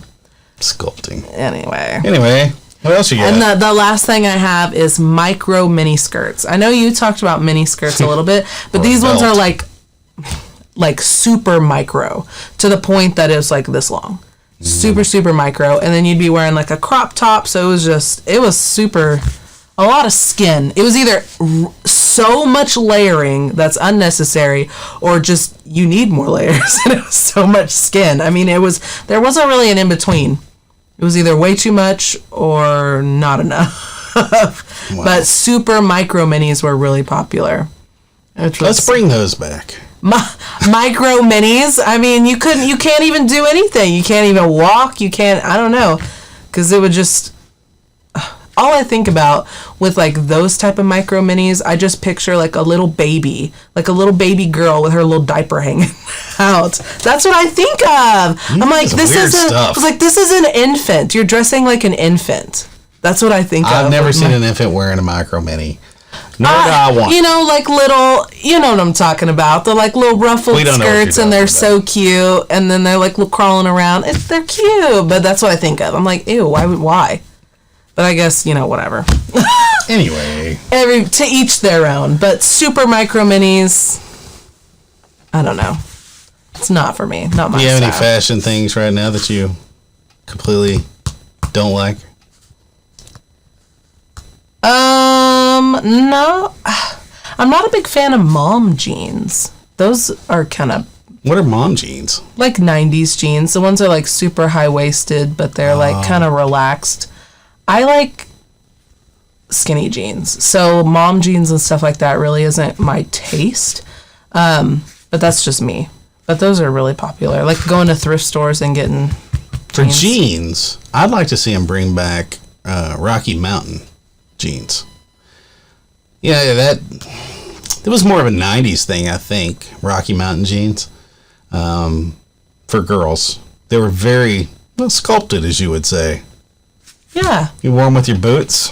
sculpting. Anyway. What else you got? And the last thing I have is micro mini skirts. I know you talked about mini skirts a little bit, but these ones are like... like super micro to the point that it was like this long. Super, super micro. And then you'd be wearing like a crop top. So it was super, a lot of skin. It was either so much layering that's unnecessary or just you need more layers. And it was so much skin. I mean, there wasn't really an in-between. It was either way too much or not enough. Wow. But super micro minis were really popular. Let's bring those back. Micro minis. I mean, you can't even do anything. You can't even walk. I don't know. Because it would just, all I think about with like those type of micro minis, I just picture like a little baby girl with her little diaper hanging out. That's what I think of. I'm like, this is an infant. You're dressing like an infant. That's what I think of. I've never seen an infant wearing a micro mini. Nor do I want. Like little, you know what I'm talking about. They're like little ruffled skirts and they're so cute. And then they're like crawling around. They're cute, but that's what I think of. I'm like, ew, why? But I guess, whatever. Anyway. To each their own. But super micro minis, I don't know. It's not for me. Not my style. Do you have any fashion things right now that you completely don't like? No. I'm not a big fan of mom jeans. Those are kind of... What are mom jeans? Like 90s jeans. The ones are like super high-waisted, but they're like kind of relaxed. I like skinny jeans. So mom jeans and stuff like that really isn't my taste. But that's just me. But those are really popular. Like going to thrift stores and getting jeans. For jeans, I'd like to see them bring back Rocky Mountain jeans. Yeah, that was more of a 90s thing, I think. Rocky Mountain jeans. For girls. They were very sculpted, as you would say. Yeah. You wore them with your boots.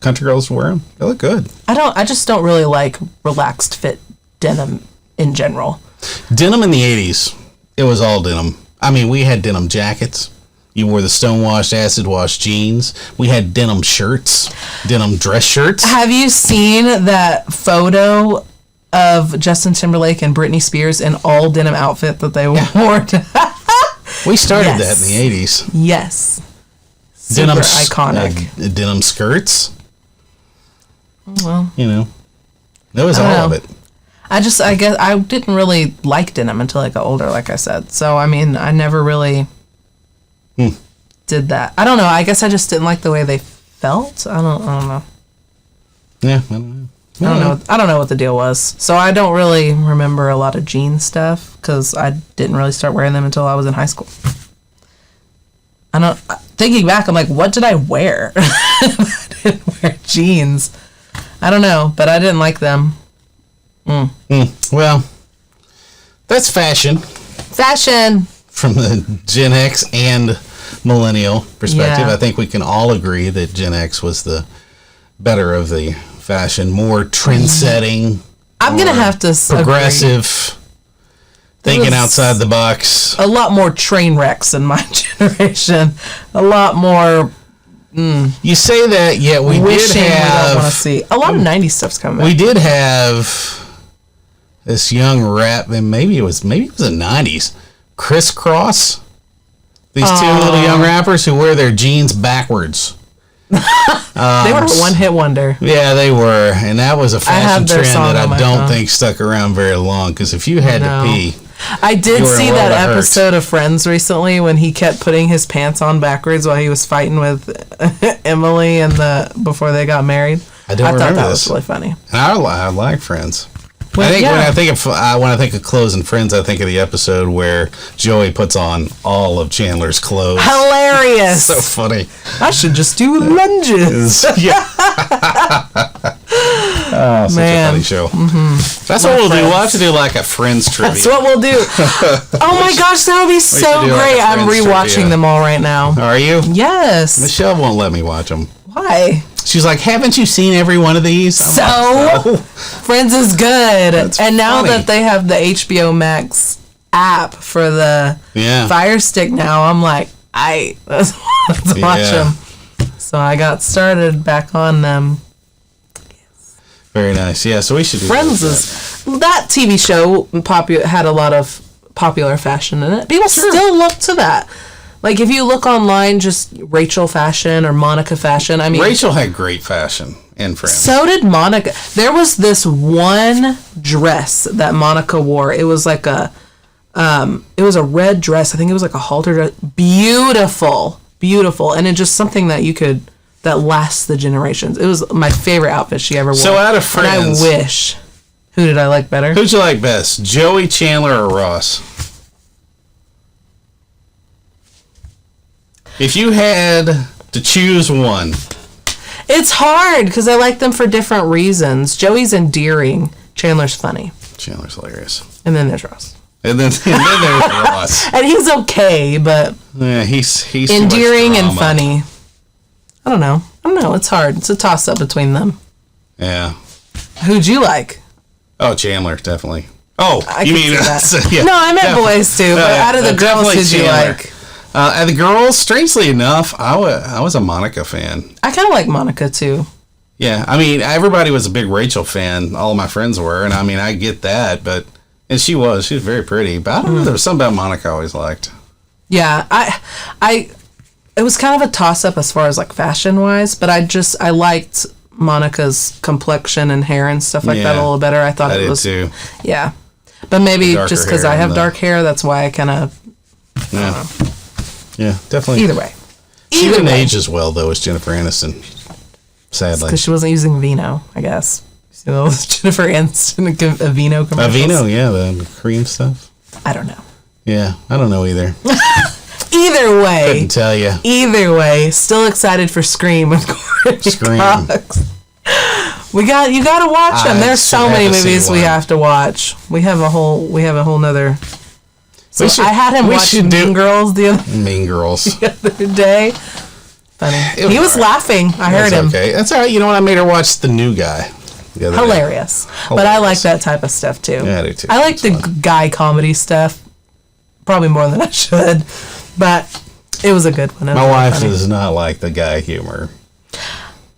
Country girls wear them. They look good. I just don't really like relaxed fit denim in general. Denim in the 80s. It was all denim. I mean, we had denim jackets. You wore the stonewashed, acid-washed jeans. We had denim shirts, denim dress shirts. Have you seen that photo of Justin Timberlake and Britney Spears in all denim outfit that they wore? We started that in the 80s. Yes. Super Denim iconic. Denim skirts. Well, that was all of it. I guess I didn't really like denim until I got older, like I said. So, I mean, I never really... did that. I don't know. I guess I just didn't like the way they felt. I don't know. Yeah, I don't know. I don't know what the deal was. So I don't really remember a lot of jean stuff because I didn't really start wearing them until I was in high school. Thinking back, I'm like, what did I wear? I didn't wear jeans. I don't know, but I didn't like them. Well, that's fashion. Fashion. From the Gen X and Millennial perspective, I think we can all agree that Gen X was the better of the fashion, more trend-setting. I'm going to have to progressive, thinking outside the box. A lot more train wrecks in my generation. A lot more... You say that, yet we did have... We don't want to see. A lot of 90s stuff's coming back. We did have this young rap, and maybe it was the 90s. Crisscross. These two little young rappers who wear their jeans backwards. They were a one-hit wonder. Yeah, they were. And that was a fashion trend that I don't think stuck around very long. Because if you had to pee... I did see that episode of Friends recently when he kept putting his pants on backwards while he was fighting with Emily before they got married. I thought that was really funny. And I like Friends. When I think of clothes and Friends, I think of the episode where Joey puts on all of Chandler's clothes. Hilarious! So funny. I should just do lunges. Yeah. Oh, such a funny show. Mm-hmm. That's what we'll do. We'll have to do like a Friends trivia. That's what we'll do. Oh my gosh, that would be so great. Like I'm rewatching them all right now. Are you? Yes. Michelle won't let me watch them. Why? She's like, haven't you seen every one of these? Friends is good. And now that they have the HBO Max app for the Fire Stick now, I'm like, let's watch them. So I got started back on them. Very nice. Yeah, so we should do Friends is that TV show had a lot of popular fashion in it. People still look to that. Like, if you look online, just Rachel fashion or Monica fashion. I mean, Rachel had great fashion in Friends. So did Monica. There was this one dress that Monica wore. It was like it was a red dress. I think it was like a halter dress. Beautiful. Beautiful. And it's just something that that lasts the generations. It was my favorite outfit she ever wore. So out of Friends. And I wish. Who did I like better? Who'd you like best? Joey, Chandler, or Ross? If you had to choose one. It's hard because I like them for different reasons. Joey's endearing. Chandler's funny. Chandler's hilarious. And then there's Ross. And then there's Ross. And he's okay, but yeah, he's endearing and funny. I don't know. It's hard. It's a toss-up between them. Yeah. Who'd you like? Oh, Chandler, definitely. Oh, I you mean that. Yeah, no, I meant boys too. But out of the girls, who'd you like? And the girls, strangely enough, I was a Monica fan. I kind of like Monica too. Yeah, I mean, everybody was a big Rachel fan. All of my friends were, and I mean, I get that, and she was very pretty. But I don't know, there was something about Monica I always liked. Yeah, it was kind of a toss-up as far as like fashion-wise, but I liked Monica's complexion and hair and stuff like that a little better. I thought it was too. Yeah, but maybe just because I have dark hair, that's why I kind of. Yeah. Yeah, definitely. Either way. She didn't age as well, though, as Jennifer Aniston. Sadly. Because she wasn't using Vino, I guess. You know, Jennifer Aniston, a Vino commercials. Vino, yeah, the cream stuff. I don't know. Yeah, I don't know either. Either way. Couldn't tell you. Either way, still excited for Scream with Courtney Cox. You got to watch them. There's so many movies we have to watch. We have a whole nother. So I had him watching Mean Girls the other day. Funny. He was laughing. I heard him. Okay, that's all right. You know what? I made her watch The New Guy. Hilarious. But I like that type of stuff too. Yeah, I do too. I like the guy comedy stuff. Probably more than I should. But it was a good one. My wife does not like the guy humor.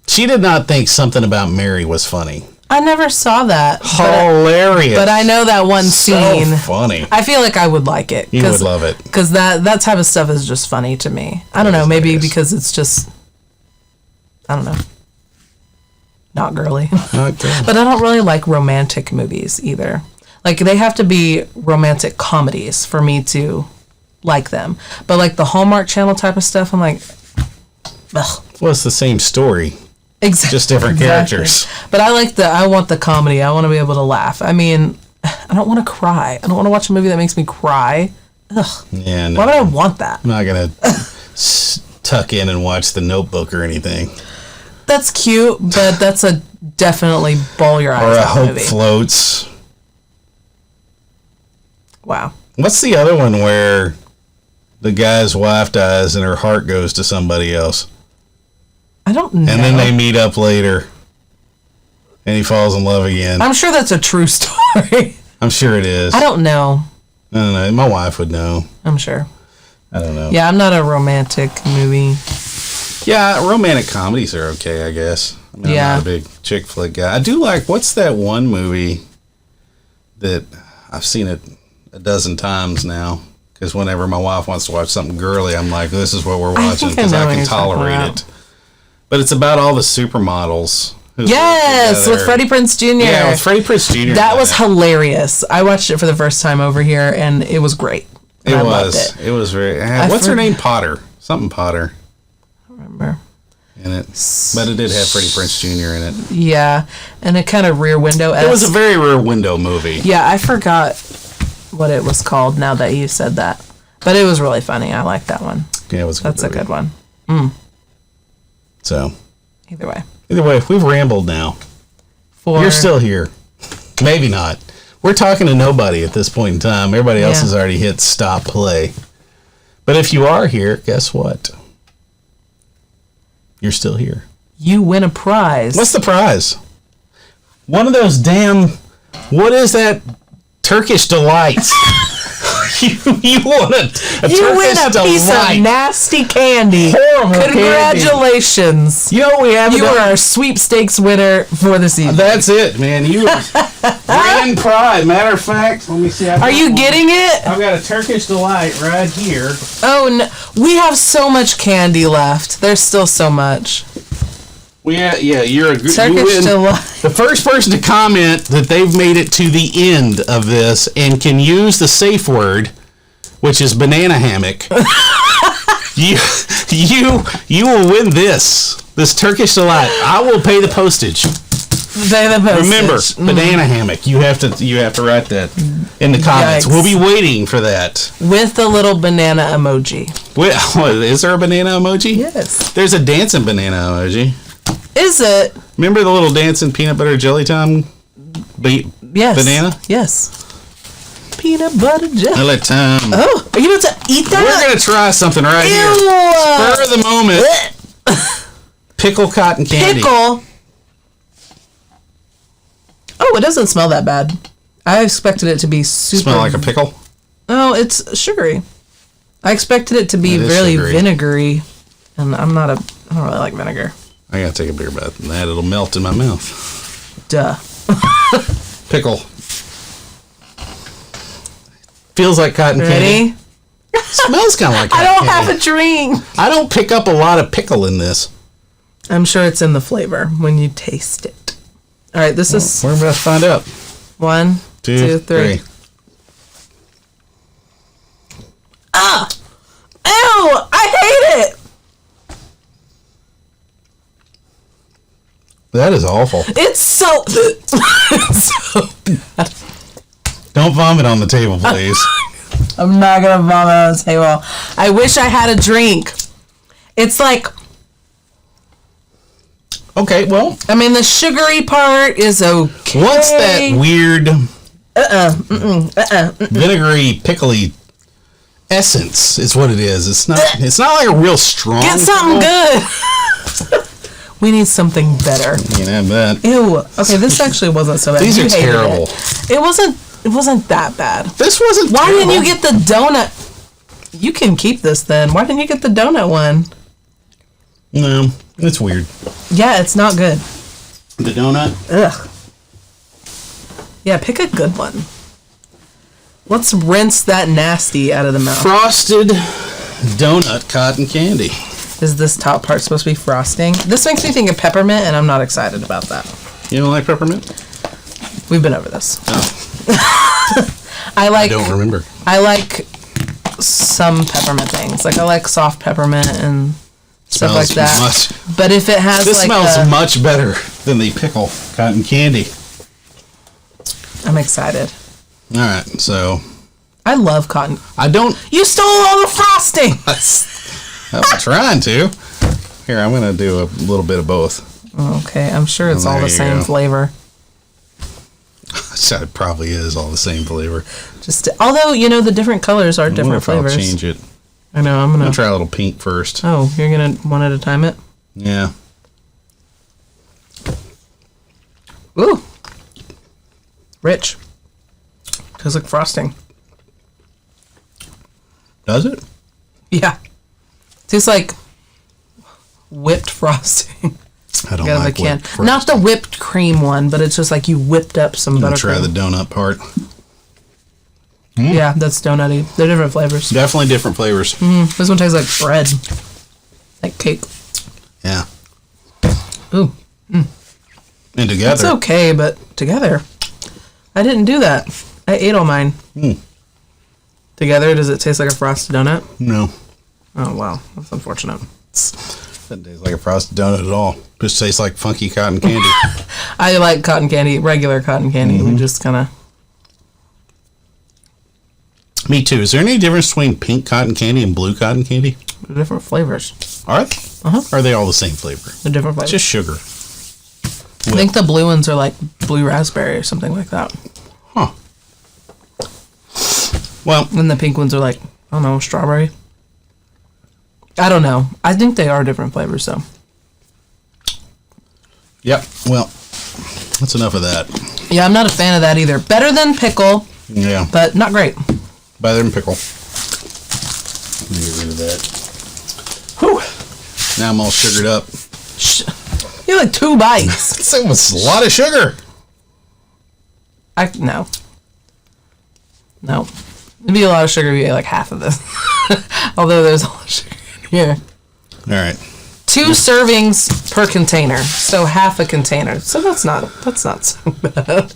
She did not think Something About Mary was funny. I never saw that. Hilarious. But I know that one scene. So funny. I feel like I would like it. You would love it. Because that type of stuff is just funny to me. I don't know. Maybe because it's just, I don't know, not girly. Not girly. But I don't really like romantic movies either. Like, they have to be romantic comedies for me to like them. But like the Hallmark Channel type of stuff, I'm like, ugh. Well, it's the same story. Exactly. Just different characters. But I want the comedy. I want to be able to laugh. I mean, I don't want to cry. I don't want to watch a movie that makes me cry. Ugh. Yeah, no. Why would I want that? I'm not going to tuck in and watch The Notebook or anything. That's cute, but that's a definitely bawl your eyes out movie. Or A Hope Floats. Wow. What's the other one where the guy's wife dies and her heart goes to somebody else? I don't know. And then they meet up later. And he falls in love again. I'm sure that's a true story. I'm sure it is. I don't know. I don't know. My wife would know. I'm sure. I don't know. Yeah, I'm not a romantic movie. Yeah, romantic comedies are okay, I guess. I mean, I'm not a big chick flick guy. I do like, what's that one movie that I've seen it a dozen times now? Because whenever my wife wants to watch something girly, I'm like, this is what we're watching because I can tolerate it. But it's about all the supermodels. Yes, with Freddie Prinze Jr. Yeah, with Freddie Prinze Jr. That was hilarious. I watched it for the first time over here, and it was great. It was. It was very... What's her name? Potter. Something Potter. I don't remember. In it. But it did have Freddie Prinze Jr. in it. Yeah, and it kind of Rear Window-esque. It was a very Rear Window movie. Yeah, I forgot what it was called now that you said that. But it was really funny. I liked that one. Yeah, it was a good movie. That's a good one. Mm. So... Either way, we've rambled now. You're still here. Maybe not. We're talking to nobody at this point in time. Everybody else has already hit stop play. But if you are here, guess what? You're still here. You win a prize. What's the prize? One of those damn... What is that? Turkish Delights. You want a You win Turkish a piece delight. of nasty candy. Horrible Congratulations. You know what we have? You are our sweepstakes winner for this evening. That's it, man. You grand pride. Matter of fact, let me see. Are you getting it? I've got a Turkish delight right here. Oh, no. We have so much candy left. There's still so much. Yeah, you're a good. Turkish delight. The first person to comment that they've made it to the end of this and can use the safe word, which is banana hammock, you will win this Turkish delight. I will pay the postage. Remember, banana hammock. You have to write that in the comments. Yikes. We'll be waiting for that. With the little banana emoji. Wait, is there a banana emoji? Yes. There's a dancing banana emoji. Is it? Remember the little dancing peanut butter jelly time? Yes. Banana? Yes. Peanut butter jelly. I let time. Oh, are you about to eat that? We're going to try something right here. Spur of the moment. Pickle cotton candy. Pickle? Oh, it doesn't smell that bad. I expected it to be super... Smell like a pickle? Oh, it's sugary. I expected it to be really sugary. vinegary. And I don't really like vinegar. I got to take a bigger bath than that. It'll melt in my mouth. Duh. Pickle. Feels like cotton candy. Ready? Smells kind of like cotton I don't candy. have a drink. I don't pick up a lot of pickle in this. I'm sure it's in the flavor when you taste it. All right, this is... We're about to find out. 1, 2, 3. Ah! Ew! I hate it! That is awful. It's so... it's so bad. Don't vomit on the table, please. I'm not gonna vomit on the table. I wish I had a drink. It's like... Okay, well... I mean, the sugary part is okay. What's that weird... vinegary, pickly essence is what it is. It's not like a real strong... Get something good! We need something better. You can have that. Ew. Okay, this actually wasn't so bad. These You are hated terrible. It wasn't that bad. This wasn't Why terrible. didn't you get the donut? You can keep this then. Why didn't you get the donut one? No, it's weird. Yeah, it's not good. The donut? Ugh. Yeah, pick a good one. Let's rinse that nasty out of the mouth. Frosted donut cotton candy. Is this top part supposed to be frosting? This makes me think of peppermint, and I'm not excited about that. You don't like peppermint? We've been over this. Oh. I don't remember. I like some peppermint things. Like I like soft peppermint and stuff like that. But if it has this smells much better than the pickle cotton candy. I'm excited. All right, so I love cotton. I don't. You stole all the frosting. I'm trying to. Here, I'm gonna do a little bit of both. Okay, I'm sure it's all the same flavor. So it probably is all the same flavor. Although the different colors are different flavors. I'll change it. I know. I'm gonna try a little pink first. Oh, you're gonna one at a time it? Yeah. Ooh. Rich. Tastes like frosting. Does it? Yeah. Tastes like whipped frosting. I don't like whipped frosting. Not the whipped cream one, but it's just like you whipped up some buttercream. Try the donut part. Yeah, that's donutty. They're different flavors. Definitely different flavors. This one tastes like bread. Like cake. Yeah. Ooh. And together. It's okay, but together. I didn't do that. I ate all mine. Together, does it taste like a frosted donut? No. Oh, wow. That's unfortunate. Doesn't taste like a frosted donut at all. Just tastes like funky cotton candy. I like cotton candy, regular cotton candy. We just kind of... Me too. Is there any difference between pink cotton candy and blue cotton candy? They're different flavors. Are they? Or are they all the same flavor? They're different flavors. Just sugar. I think the blue ones are like blue raspberry or something like that. Huh. Well. And the pink ones are like, I don't know, strawberry. I don't know. I think they are different flavors, though. Yep. Well, that's enough of that. Yeah, I'm not a fan of that either. Better than pickle. Yeah. But not great. Butter and pickle. Let me get rid of that. Whew. Now I'm all sugared up. You like 2 bites. That was a lot of sugar. No. It'd be a lot of sugar if you ate like half of this. Although there's a lot of sugar in here. All right. 2 servings per container, so half a container. So that's not so bad.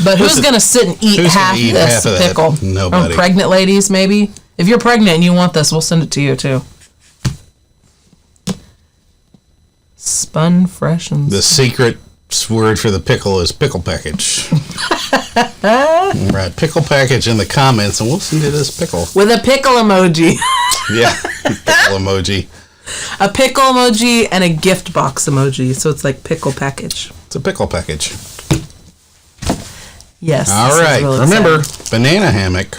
But who's gonna sit and eat half this pickle? Nobody. Pregnant ladies, maybe. If you're pregnant and you want this, we'll send it to you too. Spun fresh and. The secret word for the pickle is pickle package. Right, pickle package in the comments, and we'll send you this pickle with a pickle emoji. Yeah, pickle emoji. A pickle emoji and a gift box emoji, so it's like pickle package. It's a pickle package. Yes. All right. Really remember, banana hammock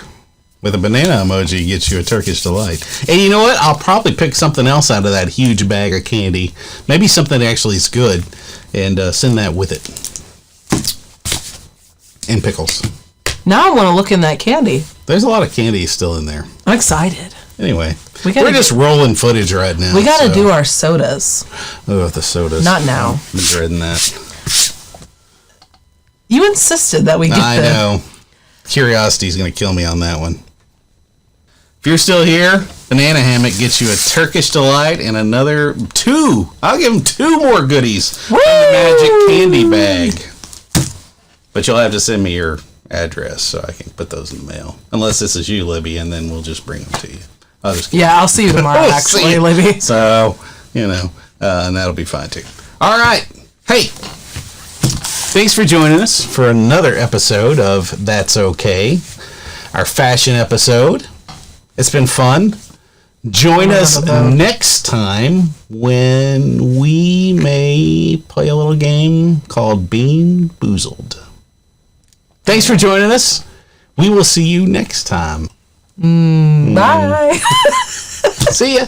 with a banana emoji gets you a Turkish delight. And you know what? I'll probably pick something else out of that huge bag of candy. Maybe something that actually is good, and send that with it. And pickles. Now I want to look in that candy. There's a lot of candy still in there. I'm excited. Anyway, we're just rolling footage right now. We got to do our sodas. Oh, the sodas. Not now. I'm dreading that. You insisted that we get I know. Curiosity's going to kill me on that one. If you're still here, Banana Hammock gets you a Turkish Delight and another 2. I'll give them 2 more goodies from the magic candy bag. But you'll have to send me your address so I can put those in the mail. Unless this is you, Libby, and then we'll just bring them to you. I'll see you tomorrow, actually, Libby. So, and that'll be fine, too. All right. Hey, thanks for joining us for another episode of That's Okay, our fashion episode. It's been fun. Join us next time when we may play a little game called Bean Boozled. Thanks for joining us. We will see you next time. Bye. See ya.